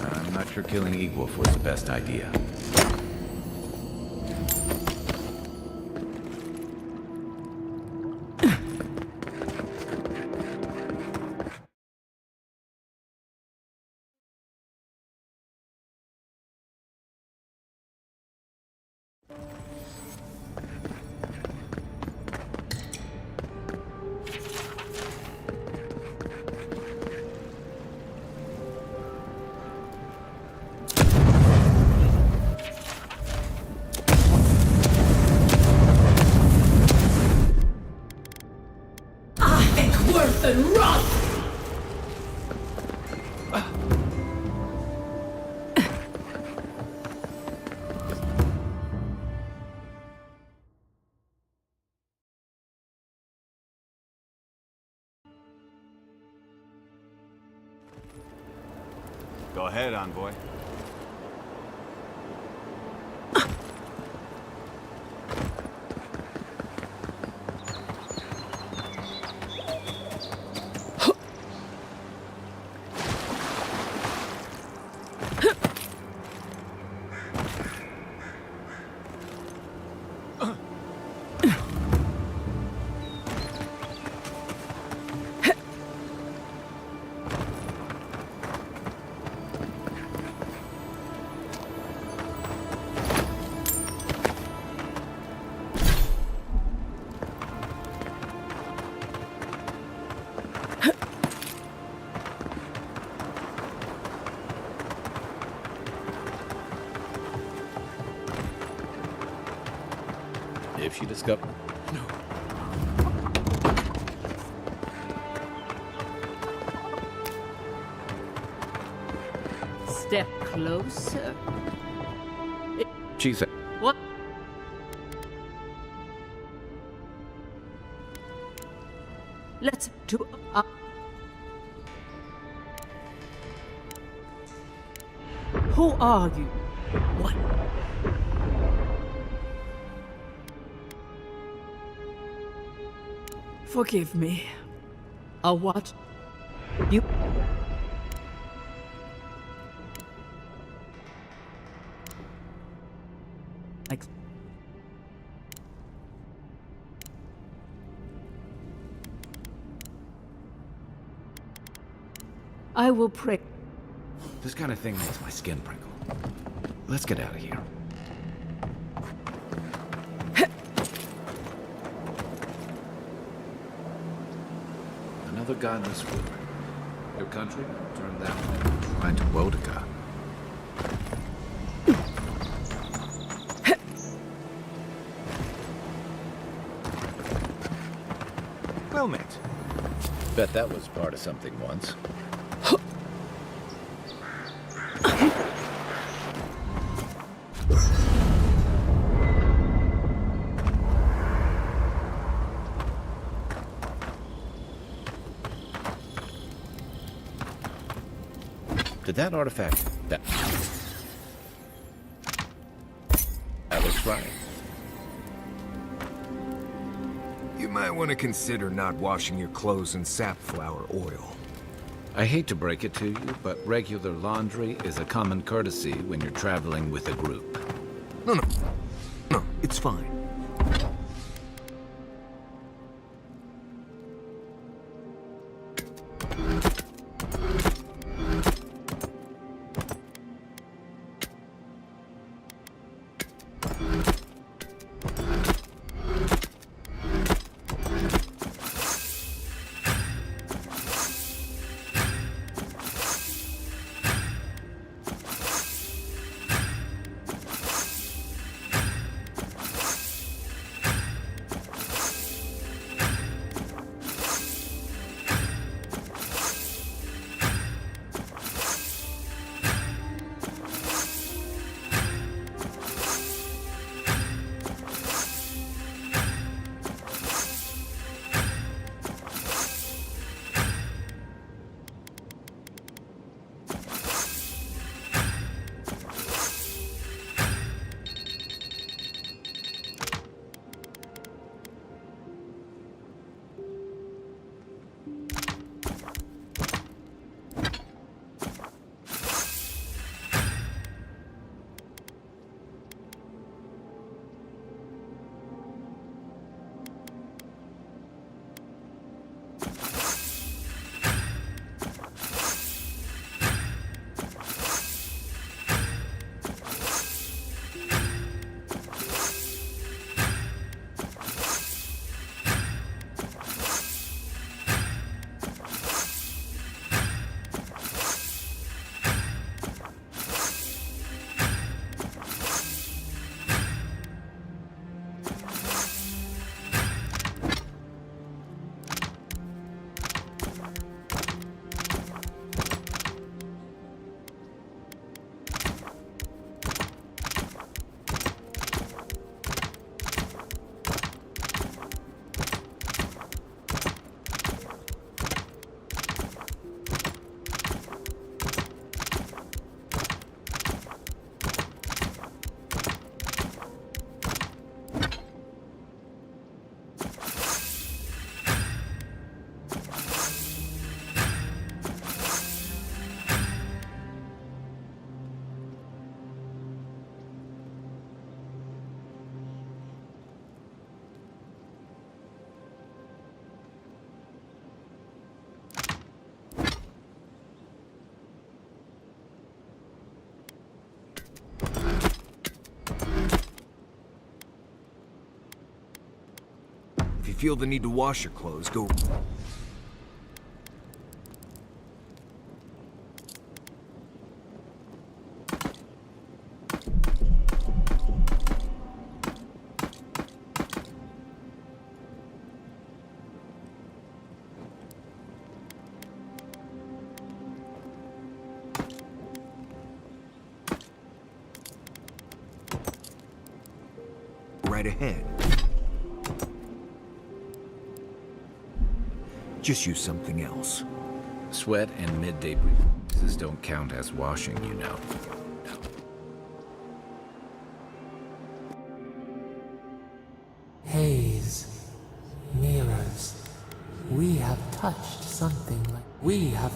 Speaker 5: I'm not sure killing Egwolf was the best idea.
Speaker 16: Go ahead, envoy.
Speaker 5: If she discovered...
Speaker 1: Step closer.
Speaker 5: She said...
Speaker 1: What? Let's do. Who are you? What? Forgive me. What? You. I will pray.
Speaker 5: This kind of thing makes my skin prickle. Let's get out of here. Another godless war. Your country turned out trying to Wodika. Well met. Bet that was part of something once. Did that artifact... That looks right.
Speaker 13: You might want to consider not washing your clothes in safflower oil.
Speaker 5: I hate to break it to you, but regular laundry is a common courtesy when you're traveling with a group.
Speaker 13: No, it's fine. feel the need to wash your clothes, go... right ahead. Just use something else.
Speaker 5: Sweat and midday breezes don't count as washing, you know.
Speaker 9: Haze. Mirrors. We have touched something like... We have...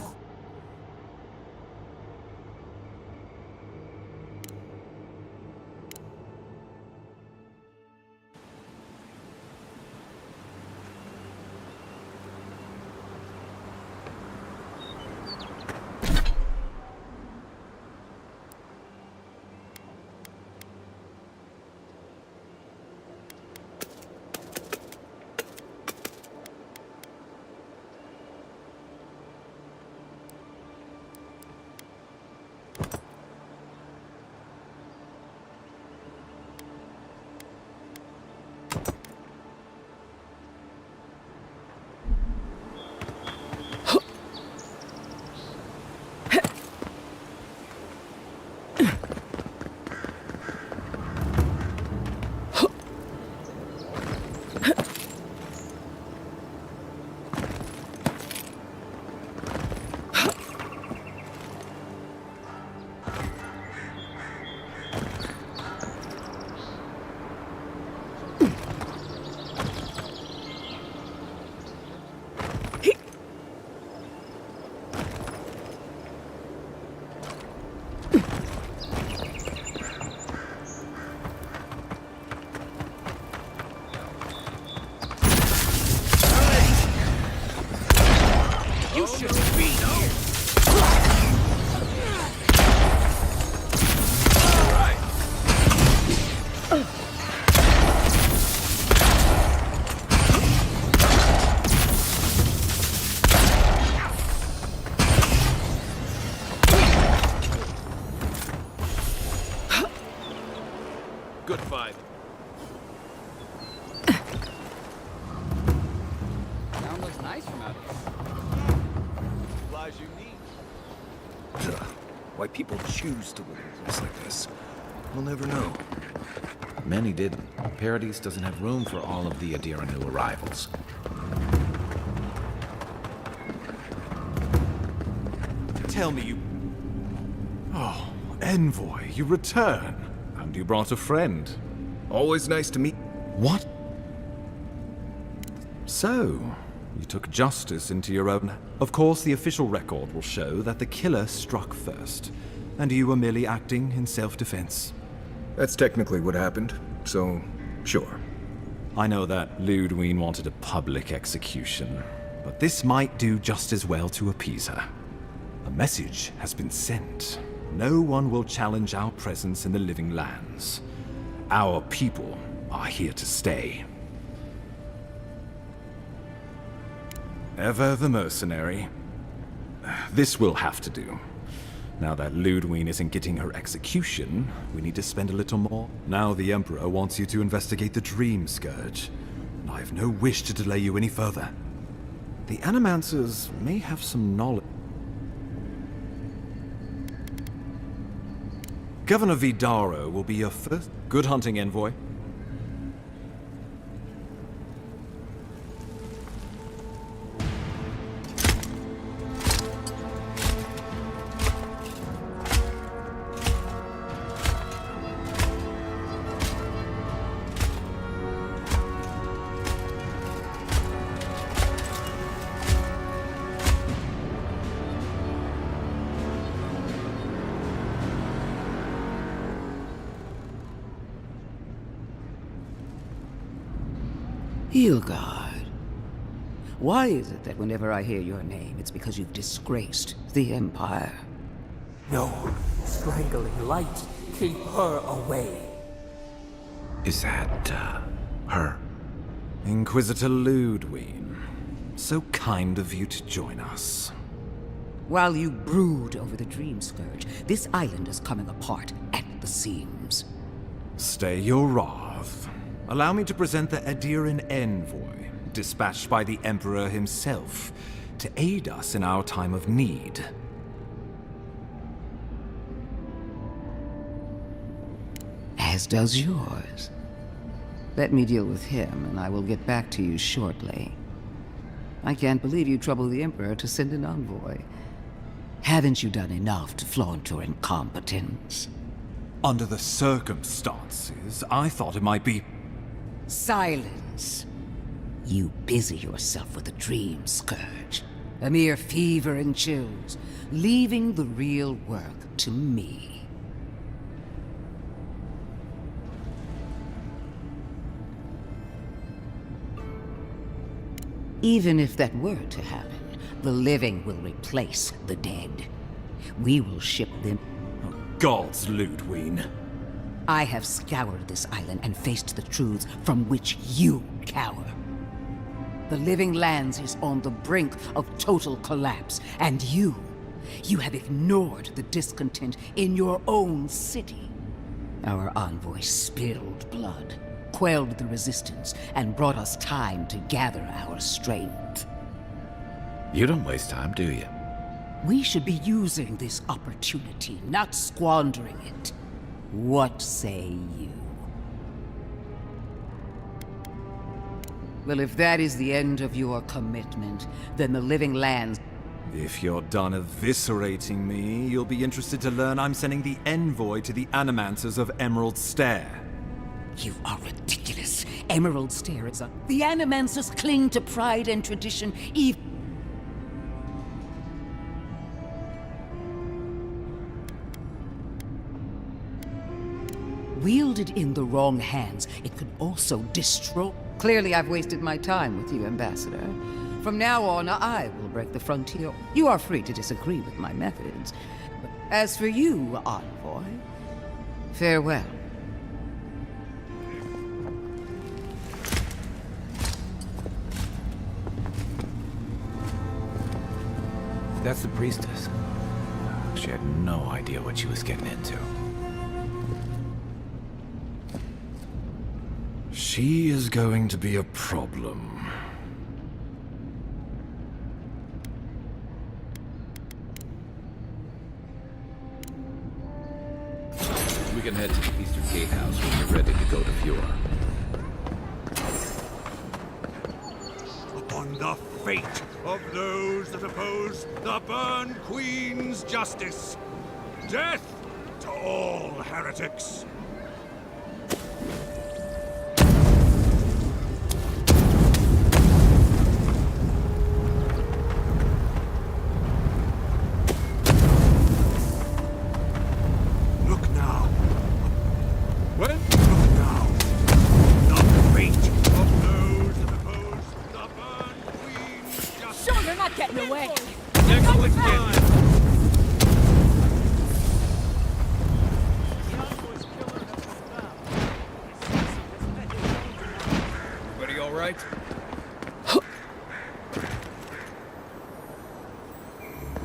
Speaker 12: You shouldn't be here. Good fight.
Speaker 15: Town looks nice from out here.
Speaker 12: Supplies you need.
Speaker 13: Why people choose to live in a place like this, we'll never know.
Speaker 5: Many didn't. Paradise doesn't have room for all of the Adira new arrivals.
Speaker 10: Tell me you... Oh, Envoy, you return. And you brought a friend.
Speaker 13: Always nice to meet...
Speaker 10: What? So, you took justice into your own... Of course, the official record will show that the killer struck first, and you were merely acting in self-defense.
Speaker 13: That's technically what happened, so sure.
Speaker 10: I know that Ludwig wanted a public execution, but this might do just as well to appease her. A message has been sent. No one will challenge our presence in the living lands. Our people are here to stay. Ever the mercenary. This will have to do. Now that Ludwig isn't getting her execution, we need to spend a little more. Now the Emperor wants you to investigate the Dream Scourge, and I have no wish to delay you any further. The Animancers may have some knowledge. Governor Vidaro will be your first... Good hunting, Envoy.
Speaker 17: Hilgard. Why is it that whenever I hear your name, it's because you've disgraced the Empire?
Speaker 9: No. Strangling light. Keep her away.
Speaker 5: Is that, her?
Speaker 10: Inquisitor Ludwig, so kind of you to join us.
Speaker 17: While you brood over the Dream Scourge, this island is coming apart at the seams.
Speaker 10: Stay your wrath. Allow me to present the Adiran envoy, dispatched by the Emperor himself, to aid us in our time of need.
Speaker 17: As does yours. Let me deal with him, and I will get back to you shortly. I can't believe you troubled the Emperor to send an envoy. Haven't you done enough to flaunt your incompetence?
Speaker 10: Under the circumstances, I thought it might be...
Speaker 17: Silence! You busy yourself with the Dream Scourge. A mere fever and chills, leaving the real work to me. Even if that were to happen, the living will replace the dead. We will ship them...
Speaker 10: Oh, gods, Ludwig.
Speaker 17: I have scoured this island and faced the truths from which you cower. The Living Lands is on the brink of total collapse, and you have ignored the discontent in your own city. Our envoy spilled blood, quelled the resistance, and brought us time to gather our strength.
Speaker 5: You don't waste time, do you?
Speaker 17: We should be using this opportunity, not squandering it. What say you? Well, if that is the end of your commitment, then the Living Lands...
Speaker 10: If you're done eviscerating me, you'll be interested to learn I'm sending the envoy to the Animancers of Emerald Stair.
Speaker 17: You are ridiculous. Emerald Stair is a... The Animancers cling to pride and tradition, even... Wielded in the wrong hands, it could also destroy... Clearly I've wasted my time with you, Ambassador. From now on, I will break the frontier. You are free to disagree with my methods. But as for you, Envoy, farewell.
Speaker 5: That's the priestess. She had no idea what she was getting into.
Speaker 10: She is going to be a problem.
Speaker 5: We can head to the Eastern Gatehouse when you're ready to go to Fjord.
Speaker 12: Upon the fate of those that oppose the Burn Queen's justice. Death to all heretics.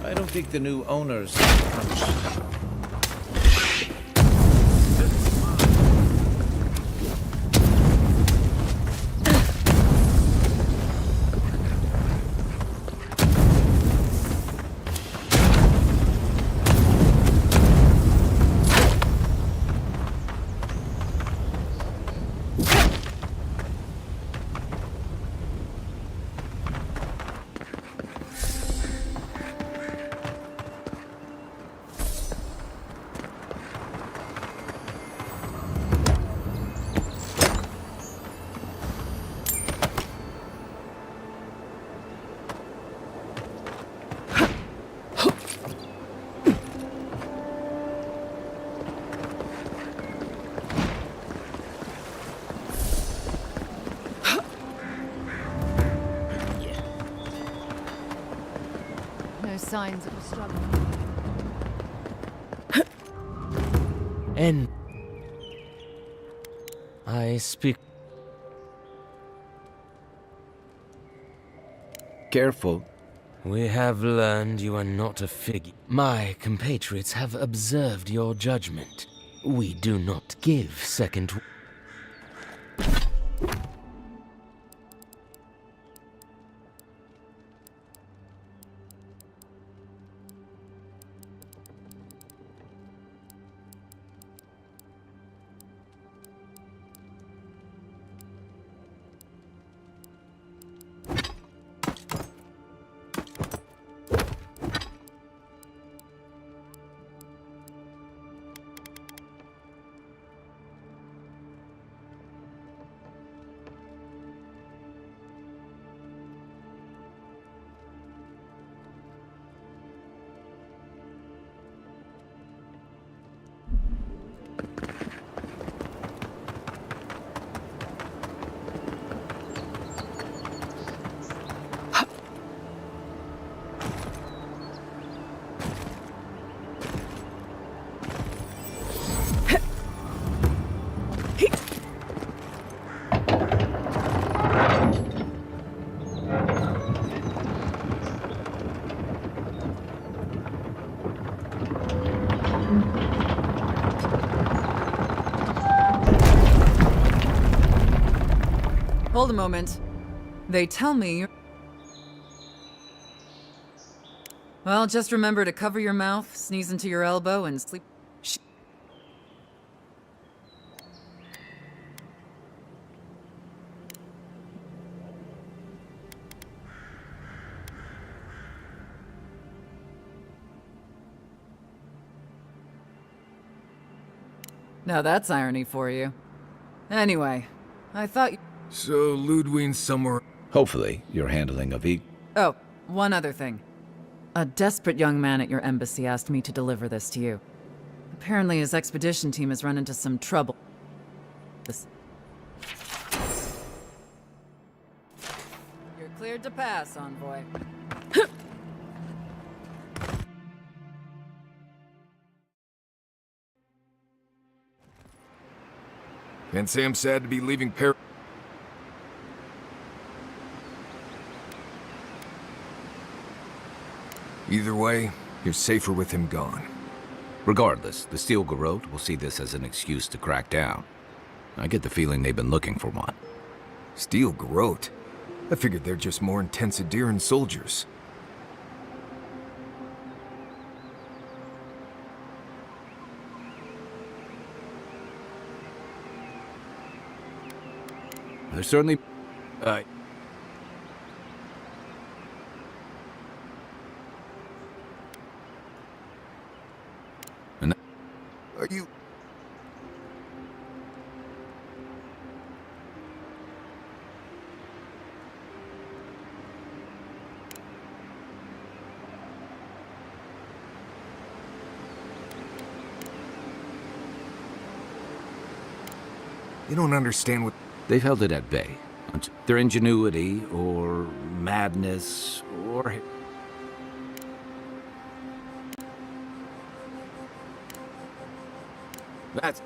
Speaker 5: I don't think the new owners...
Speaker 8: Signs of a struggle.
Speaker 18: And I speak.
Speaker 13: Careful.
Speaker 18: We have learned you are not a figure. My compatriots have observed your judgment. We do not give second.
Speaker 19: Hold a moment. They tell me you're... Well, just remember to cover your mouth, sneeze into your elbow, and sleep... Now that's irony for you. Anyway, I thought...
Speaker 13: So, Ludwine's somewhere...
Speaker 5: Hopefully, you're handling Avik.
Speaker 19: Oh, one other thing. A desperate young man at your embassy asked me to deliver this to you. Apparently his expedition team has run into some trouble. You're cleared to pass, Envoy.
Speaker 13: Can't say I'm sad to be leaving Paris. Either way, you're safer with him gone.
Speaker 5: Regardless, the Steel Garrote will see this as an excuse to crack down. I get the feeling they've been looking for one.
Speaker 13: Steel Garrote? I figured they're just more intense Adiran soldiers.
Speaker 5: They're certainly...
Speaker 13: Are you... You don't understand what...
Speaker 5: They've held it at bay. Their ingenuity, or madness, or...
Speaker 13: That's...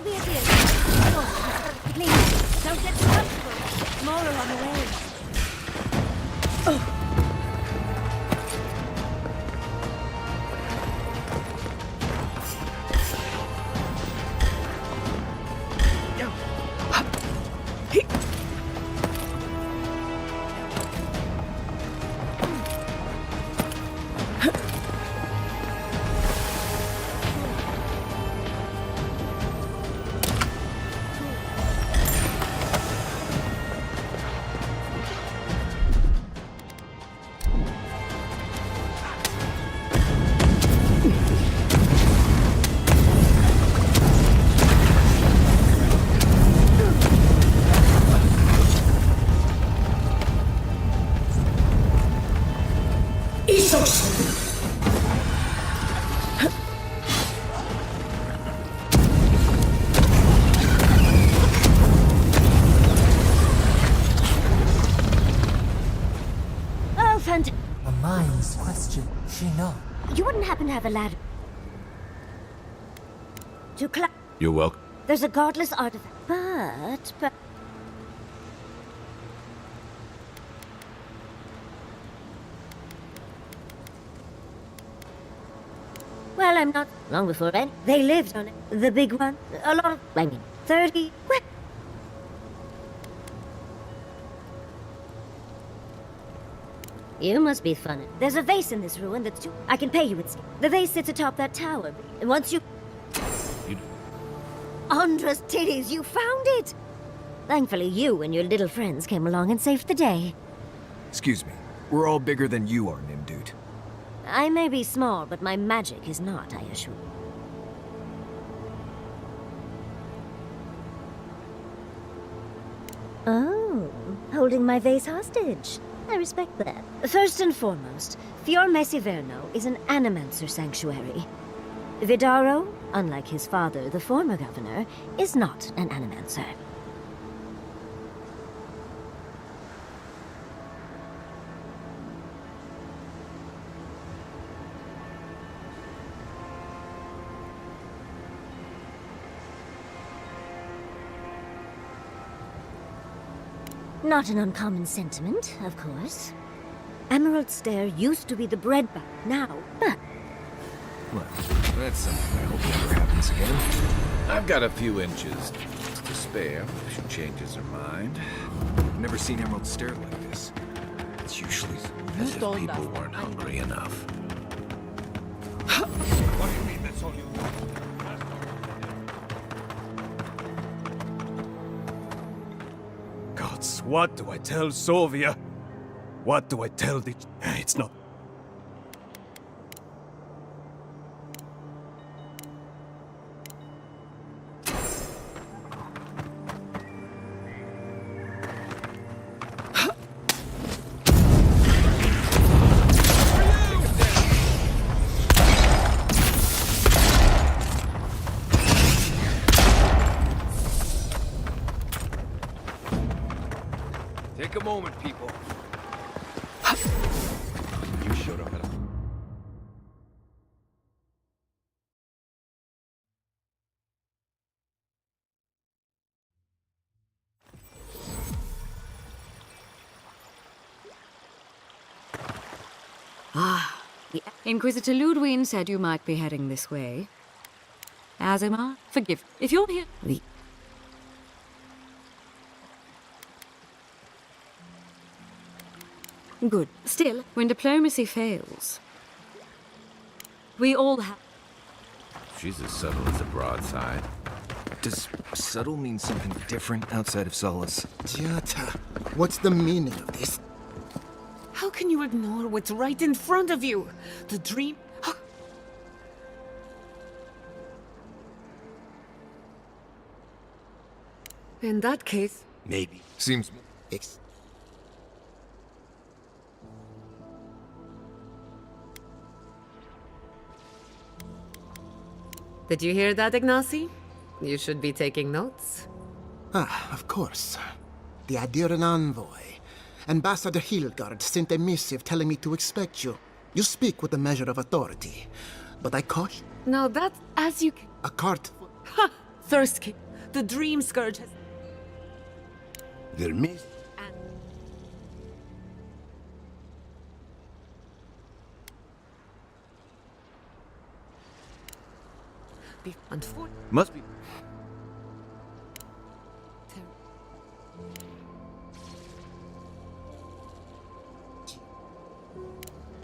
Speaker 4: be at the end. Oh, please, don't get too comfortable. More are on the way.
Speaker 9: A mind's question, she not.
Speaker 4: You wouldn't happen to have a ladder to climb?
Speaker 10: You're welcome.
Speaker 4: There's a godless artifact, but... Well, I'm not long before then. They lived on it. The big one. A lot of... 30... What? You must be funny. There's a vase in this ruin that's too... I can pay you its... The vase sits atop that tower. And once you... Andra's titties, you found it! Thankfully, you and your little friends came along and saved the day.
Speaker 13: Excuse me. We're all bigger than you are, Nimdude.
Speaker 4: I may be small, but my magic is not, I assure you. Oh, holding my vase hostage. I respect that. First and foremost, Fior Mesiverno is an animancer sanctuary. Vidaro, unlike his father, the former governor, is not an animancer. Not an uncommon sentiment, of course. Emerald Stair used to be the bread bag, now, but...
Speaker 13: Well, that's something I hope never happens again. I've got a few inches to spare if she changes her mind. I've never seen Emerald Stair like this. It's usually as if people weren't hungry enough.
Speaker 12: What do you mean that's all you want?
Speaker 15: Gods, what do I tell Sovia? What do I tell the... It's not...
Speaker 13: Take a moment, people.
Speaker 15: You showed up at a...
Speaker 20: Ah, Inquisitor Ludwig said you might be heading this way. Azimar, forgive. If you're here... Good. Still, when diplomacy fails, we all have...
Speaker 13: She's as subtle as a broadside. Does subtle mean something different outside of Solace?
Speaker 21: Jata, what's the meaning of this?
Speaker 22: How can you ignore what's right in front of you? The dream...
Speaker 20: In that case...
Speaker 13: Maybe. Seems...
Speaker 20: Did you hear that, Ignacy? You should be taking notes.
Speaker 21: Ah, of course. The Adiran envoy. Ambassador Hilgard sent a missive telling me to expect you. You speak with a measure of authority. But I caution...
Speaker 20: No, that's as you...
Speaker 21: A cart...
Speaker 20: Ha!
Speaker 22: First King, the Dream Scourge has...
Speaker 12: There may...
Speaker 13: Must be.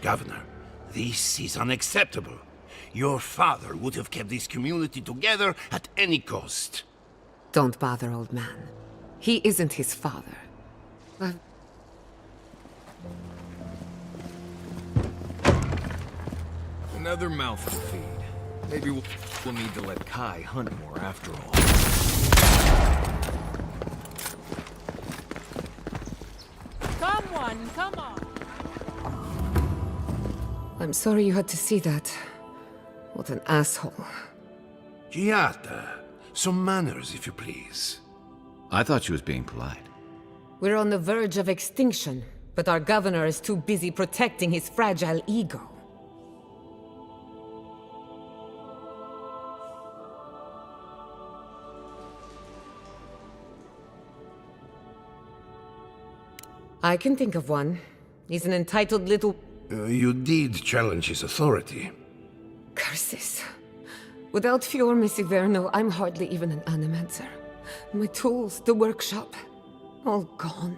Speaker 12: Governor, this is unacceptable. Your father would have kept this community together at any cost.
Speaker 22: Don't bother, old man. He isn't his father.
Speaker 5: Another mouth to feed. Maybe we'll need to let Kai hunt more after all.
Speaker 22: Someone, come on! I'm sorry you had to see that. What an asshole.
Speaker 12: Giata, some manners, if you please.
Speaker 13: I thought she was being polite.
Speaker 22: We're on the verge of extinction, but our governor is too busy protecting his fragile ego. I can think of one. He's an entitled little...
Speaker 12: You did challenge his authority.
Speaker 22: Curses. Without Fior Messiverno, I'm hardly even an animancer. My tools, the workshop, all gone.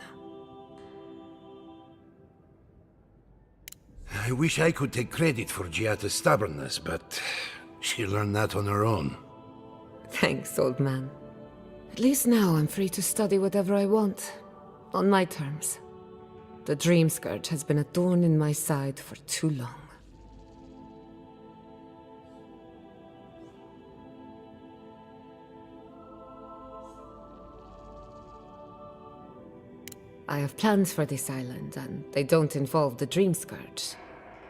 Speaker 12: I wish I could take credit for Giata's stubbornness, but she learned that on her own.
Speaker 22: Thanks, old man. At least now I'm free to study whatever I want. On my terms. The Dream Scourge has been a thorn in my side for too long. I have plans for this island, and they don't involve the Dream Scourge.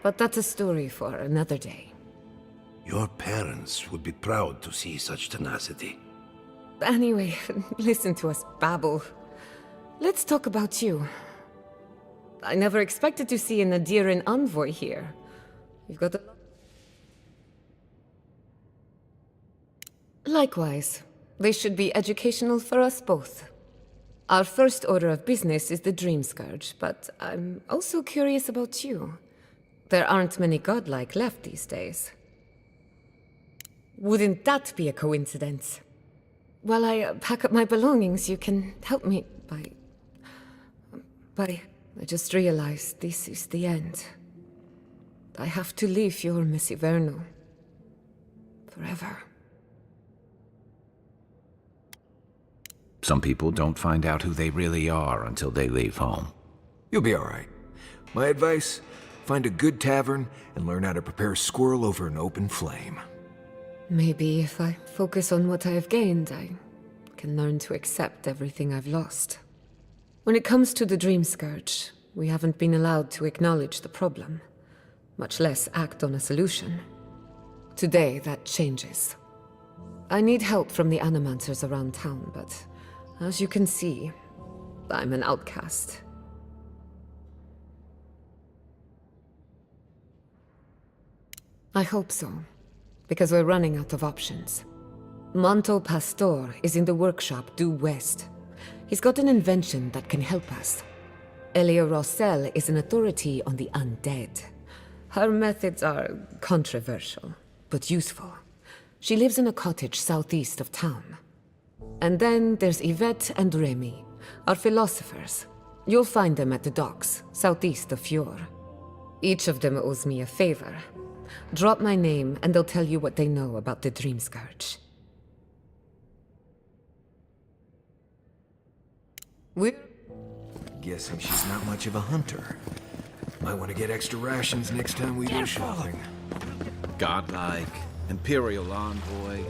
Speaker 22: But that's a story for another day.
Speaker 12: Your parents would be proud to see such tenacity.
Speaker 22: Anyway, listen to us babble. Let's talk about you. I never expected to see an Adiran envoy here. You've got a... Likewise. They should be educational for us both. Our first order of business is the Dream Scourge, but I'm also curious about you. There aren't many godlike left these days. Wouldn't that be a coincidence? While I pack up my belongings, you can help me by... I just realized this is the end. I have to leave your Messiverno. Forever.
Speaker 13: Some people don't find out who they really are until they leave home.
Speaker 5: You'll be all right. My advice, find a good tavern and learn how to prepare squirrel over an open flame.
Speaker 22: Maybe if I focus on what I have gained, I can learn to accept everything I've lost. When it comes to the Dream Scourge, we haven't been allowed to acknowledge the problem, much less act on a solution. Today, that changes. I need help from the animancers around town, but as you can see, I'm an outcast. I hope so, because we're running out of options. Manto Pastor is in the workshop due west. He's got an invention that can help us. Elia Rossell is an authority on the undead. Her methods are controversial, but useful. She lives in a cottage southeast of town. And then there's Yvette and Remy, our philosophers. You'll find them at the docks, southeast of Fjord. Each of them owes me a favor. Drop my name and they'll tell you what they know about the Dream Scourge. We're...
Speaker 5: Guessing she's not much of a hunter. Might want to get extra rations next time we go shopping.
Speaker 13: Godlike, Imperial envoy.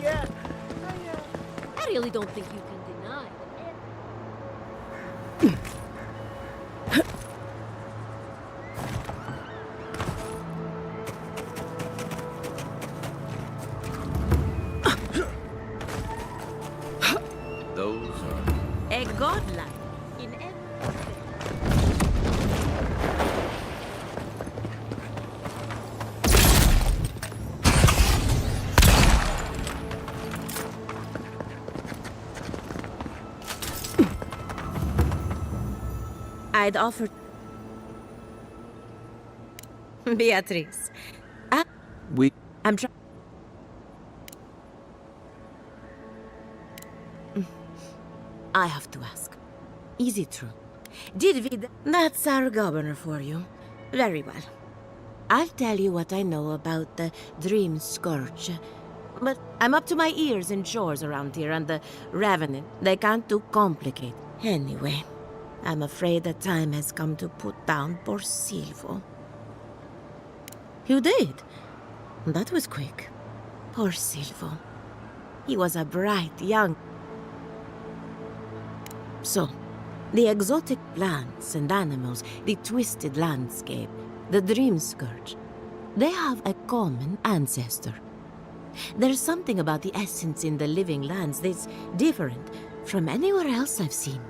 Speaker 1: Yeah, I really don't think you can deny that.
Speaker 3: I'd offer... Beatrice. I'm trying... I have to ask. Is it true? Did we... That's our governor for you. Very well. I'll tell you what I know about the Dream Scourge. But I'm up to my ears in chores around here, and the Revenant, they can't too complicate. Anyway, I'm afraid the time has come to put down poor Silvo. You did? That was quick. Poor Silvo. He was a bright, young... So, the exotic plants and animals, the twisted landscape, the Dream Scourge, they have a common ancestor. There's something about the essence in the living lands that's different from anywhere else I've seen.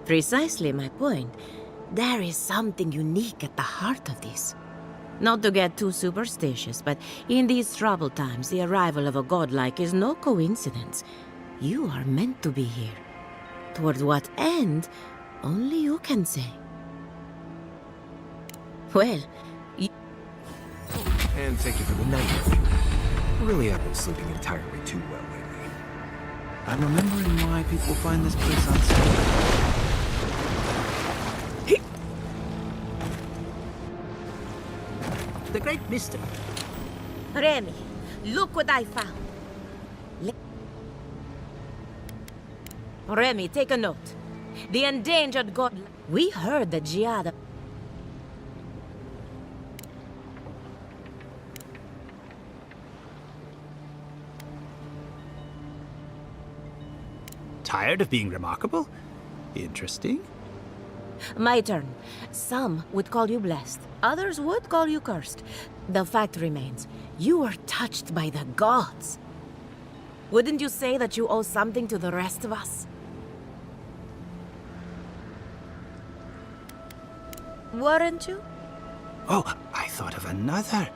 Speaker 3: Precisely my point. There is something unique at the heart of this. Not to get too superstitious, but in these troubled times, the arrival of a godlike is no coincidence. You are meant to be here. Toward what end, only you can say. Well,
Speaker 7: And thank you for the night. Really, I've been sleeping entirely too well lately. I'm remembering why people find this place unsafe.
Speaker 23: The great mystery.
Speaker 3: Remy, look what I found. Remy, take a note. The endangered god... We heard that Giada...
Speaker 23: Tired of being remarkable? Interesting.
Speaker 3: My turn. Some would call you blessed. Others would call you cursed. The fact remains, you were touched by the gods. Wouldn't you say that you owe something to the rest of us? Weren't you?
Speaker 23: Oh, I thought of another.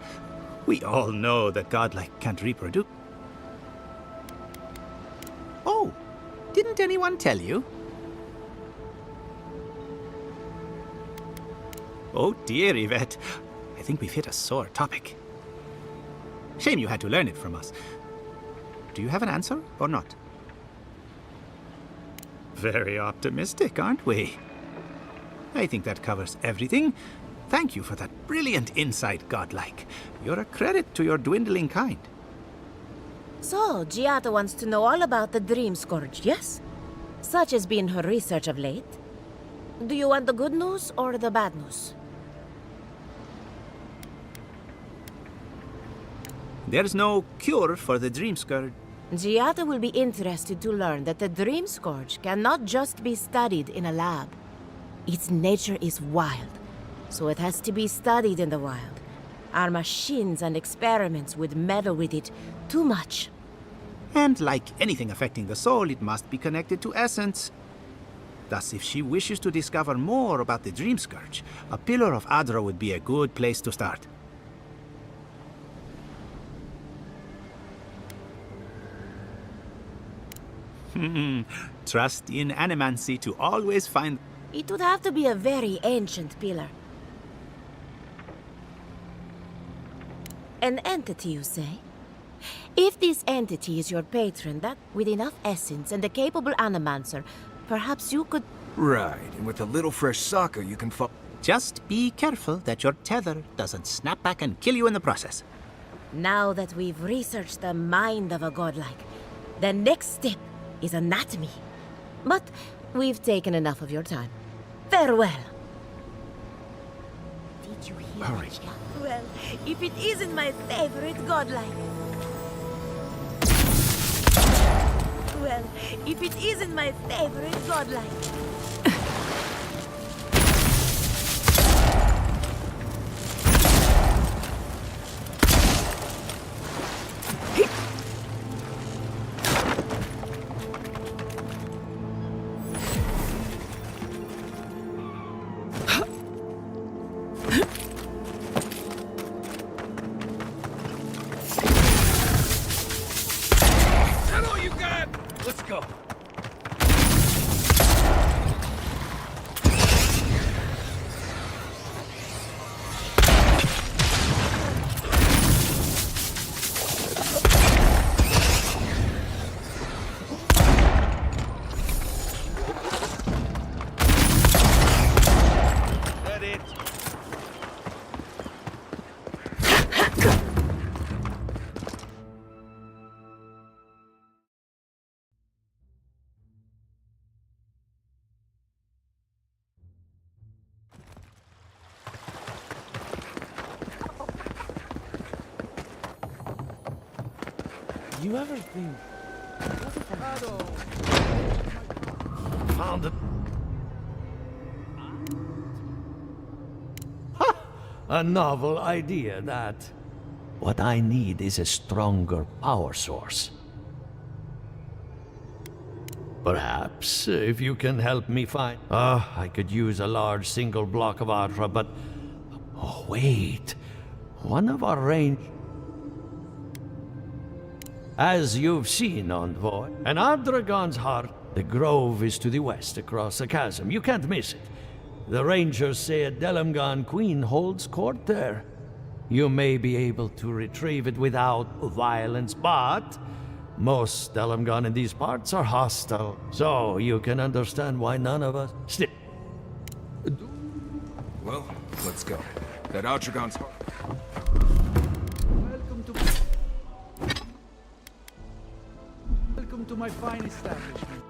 Speaker 23: We all know that godlike can't reproduce. Oh, didn't anyone tell you? Oh dear, Yvette. I think we've hit a sore topic. Shame you had to learn it from us. Do you have an answer or not? Very optimistic, aren't we? I think that covers everything. Thank you for that brilliant insight, godlike. You're a credit to your dwindling kind.
Speaker 3: So, Giada wants to know all about the Dream Scourge, yes? Such has been her research of late. Do you want the good news or the bad news?
Speaker 23: There's no cure for the Dream Scourge.
Speaker 3: Giada will be interested to learn that the Dream Scourge cannot just be studied in a lab. Its nature is wild, so it has to be studied in the wild. Our machines and experiments would meddle with it too much.
Speaker 23: And like anything affecting the soul, it must be connected to essence. Thus, if she wishes to discover more about the Dream Scourge, a Pillar of Adra would be a good place to start. Trust in animancy to always find...
Speaker 3: It would have to be a very ancient pillar. An entity, you say? If this entity is your patron, that with enough essence and a capable animancer, perhaps you could...
Speaker 7: Right, and with a little fresh soccer you can fall...
Speaker 23: Just be careful that your tether doesn't snap back and kill you in the process.
Speaker 3: Now that we've researched the mind of a godlike, the next step is anatomy. But we've taken enough of your time. Farewell. Did you hear
Speaker 23: Hurry.
Speaker 3: Well, if it isn't my favorite godlike... Well, if it isn't my favorite godlike...
Speaker 15: That all you got? Let's go.
Speaker 6: You ever think... Found it. Ha! A novel idea, that. What I need is a stronger power source. Perhaps, if you can help me find... I could use a large single block of Adra, but... Oh, wait. One of our range... As you've seen, Envoy, an Adragon's heart. The grove is to the west, across the chasm. You can't miss it. The rangers say a Delamgan queen holds court there. You may be able to retrieve it without violence, but most Delamgan in these parts are hostile. So you can understand why none of us...
Speaker 13: Well, let's go. That Adragon's heart.
Speaker 11: Welcome to my fine establishment.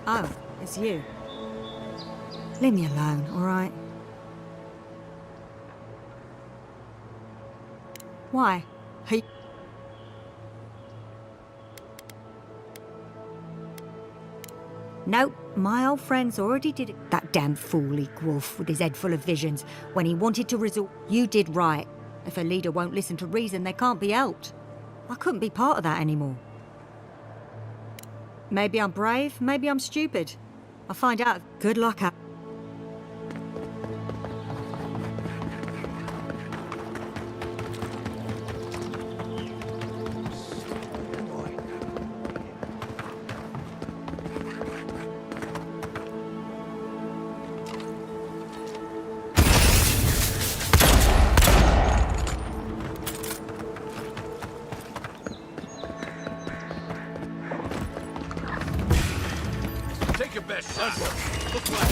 Speaker 14: Oh, it's you. Leave me alone, all right? Why? He... Nope, my old friend's already did it. That damn fool Wolf with his head full of visions. When he wanted to resort, you did right. If a leader won't listen to reason, they can't be helped. I couldn't be part of that anymore. Maybe I'm brave, maybe I'm stupid. I'll find out. Good luck, Al.
Speaker 12: Take your best shot. Look like...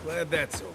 Speaker 13: Glad that's over.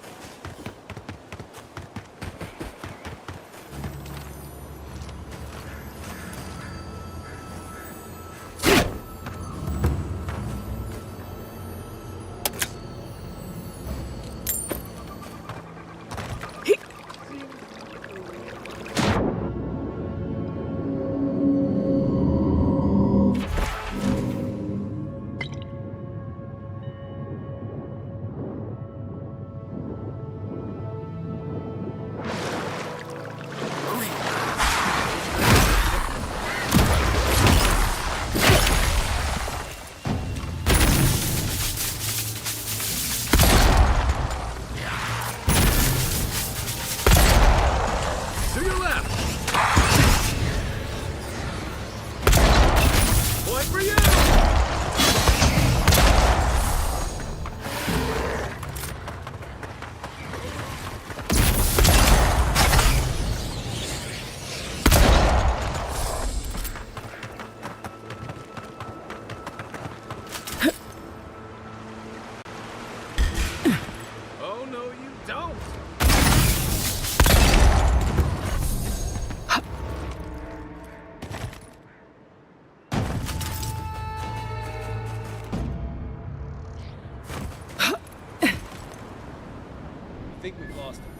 Speaker 15: I think we've lost him.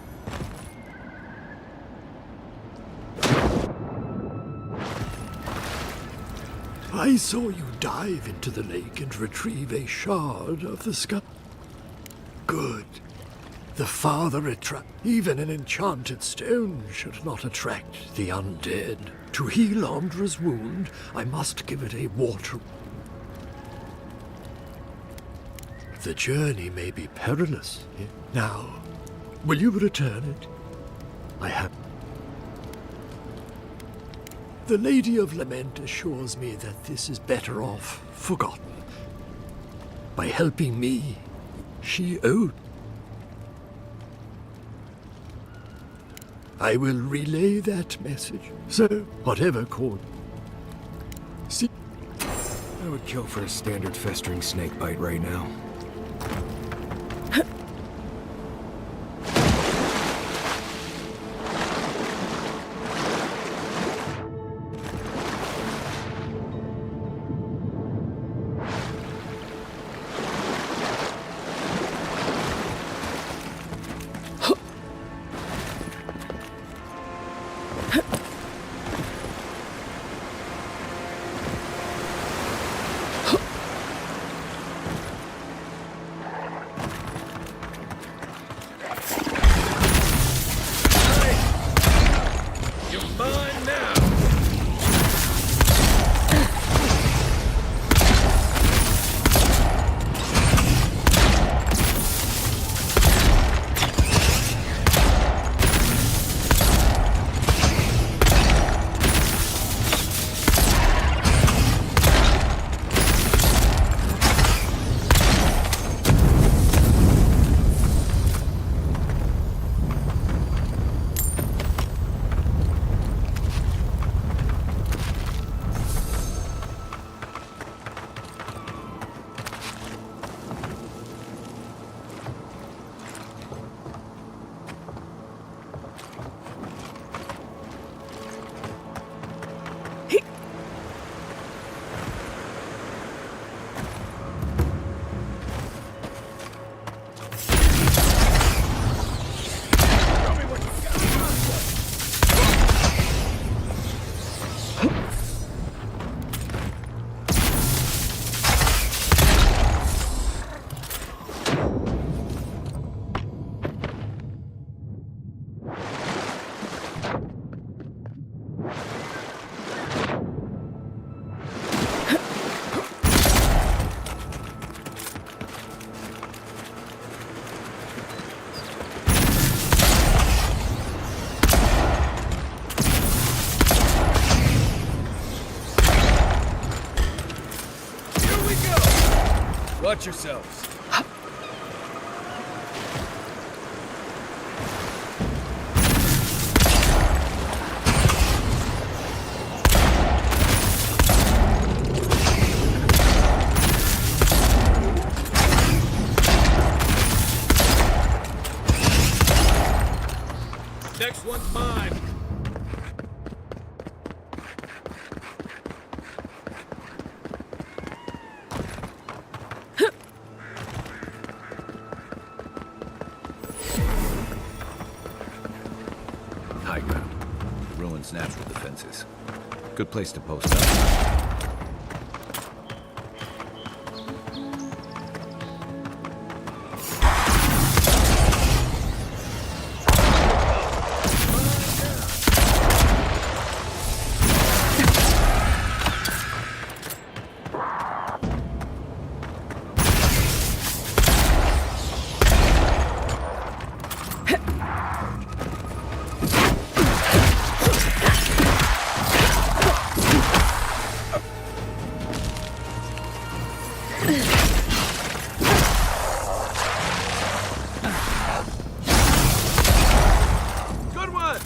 Speaker 6: I saw you dive into the lake and retrieve a shard of the skull. Good. The farther even an enchanted stone should not attract the undead. To heal Andra's wound, I must give it a water. The journey may be perilous. Now, will you return it? I have... The Lady of Lament assures me that this is better off forgotten. By helping me, she owed. I will relay that message. So, whatever cause. See.
Speaker 7: I would kill for a standard festering snake bite right now. 。
Speaker 13: Watch yourselves. Next one's mine.
Speaker 5: High ground. The ruins' natural defenses. Good place to post up.
Speaker 13: Good one!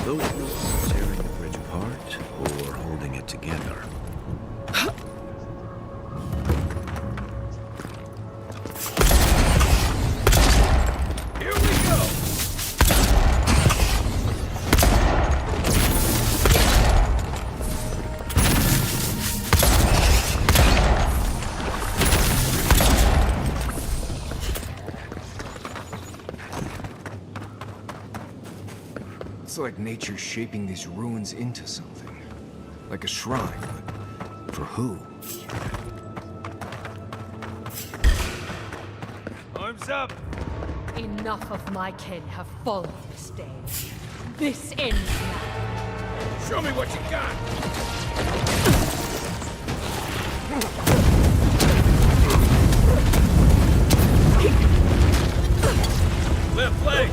Speaker 5: Those ruins tearing the bridge apart or holding it together.
Speaker 13: Here we go!
Speaker 7: It's like nature's shaping these ruins into something. Like a shrine, but for who?
Speaker 13: Arms up!
Speaker 1: Enough of my kin have fallen this day. This ends now.
Speaker 13: Show me what you got! Left leg!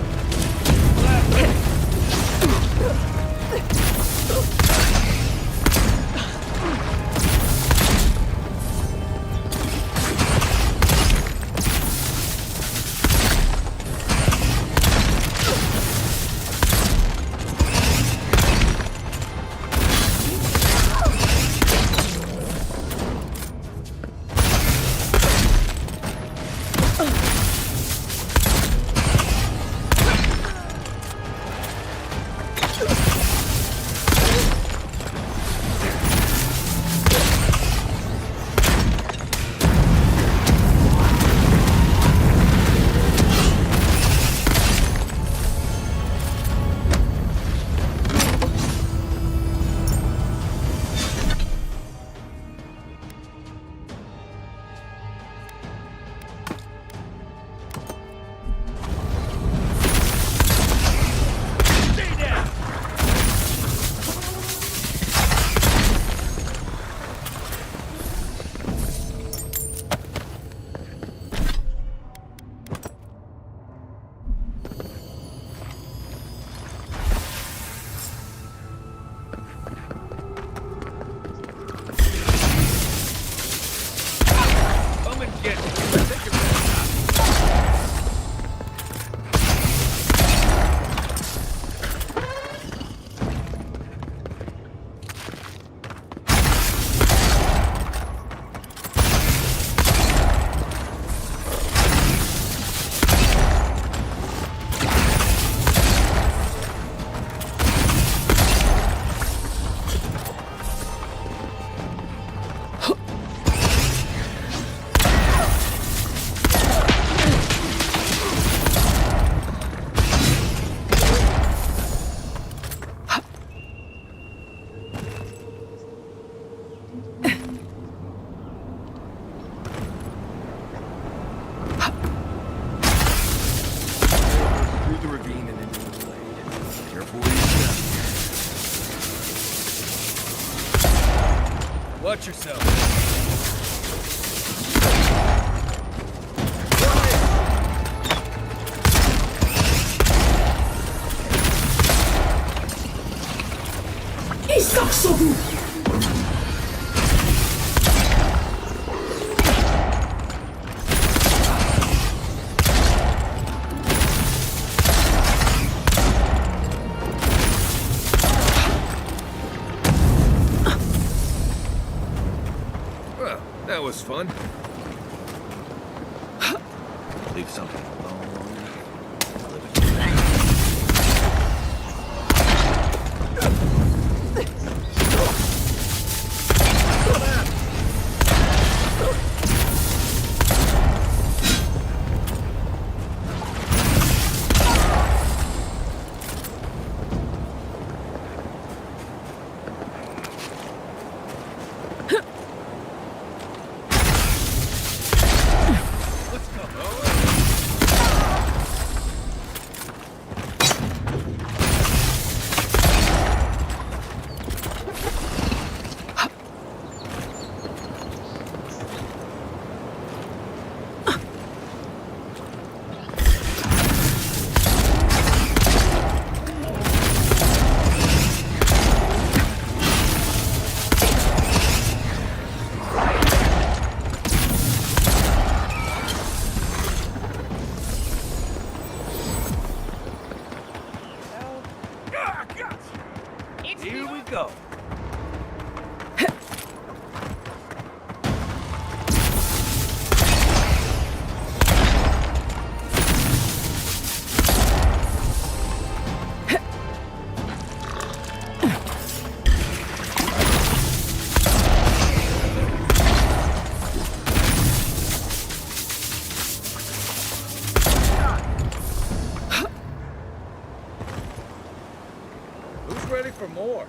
Speaker 15: Watch yourself.
Speaker 13: Well, that was fun. Leave something alone.
Speaker 15: Here we go.
Speaker 13: Who's ready for more?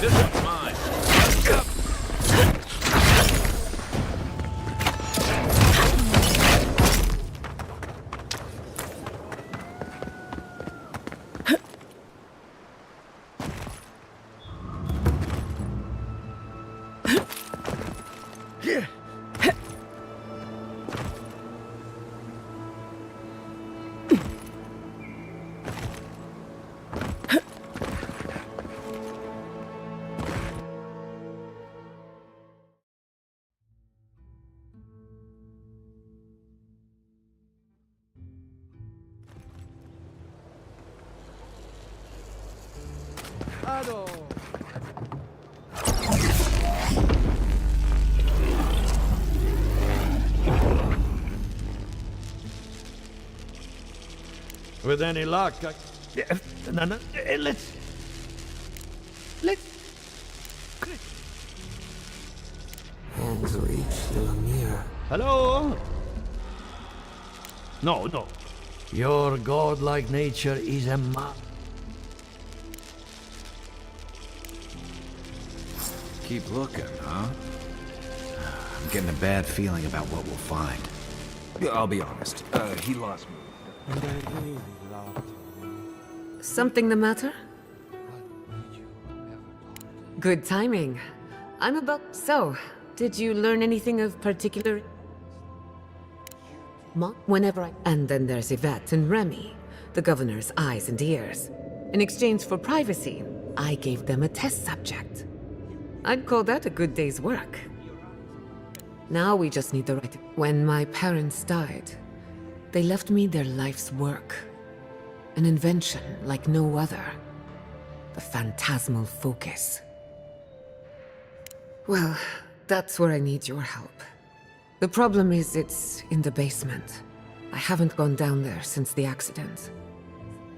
Speaker 13: This one's mine.
Speaker 11: Ado.
Speaker 6: With any luck, no, let's.
Speaker 9: Hands reach Lamir.
Speaker 6: Hello? No. Your godlike nature is a
Speaker 5: Keep looking, huh? I'm getting a bad feeling about what we'll find.
Speaker 7: Yeah, I'll be honest. He lost me.
Speaker 9: And I really loved him.
Speaker 22: Something the matter? Good timing. I'm about... So, Did you learn anything of particular? Whenever I... And then there's Yvette and Remy, the governor's eyes and ears. In exchange for privacy, I gave them a test subject. I'd call that a good day's work. Now we just need the right... When my parents died, they left me their life's work. An invention like no other. The phantasmal focus. Well, that's where I need your help. The problem is it's in the basement. I haven't gone down there since the accident.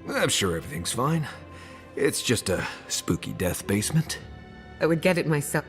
Speaker 7: I'm sure everything's fine. It's just a spooky death basement.
Speaker 22: I would get it myself.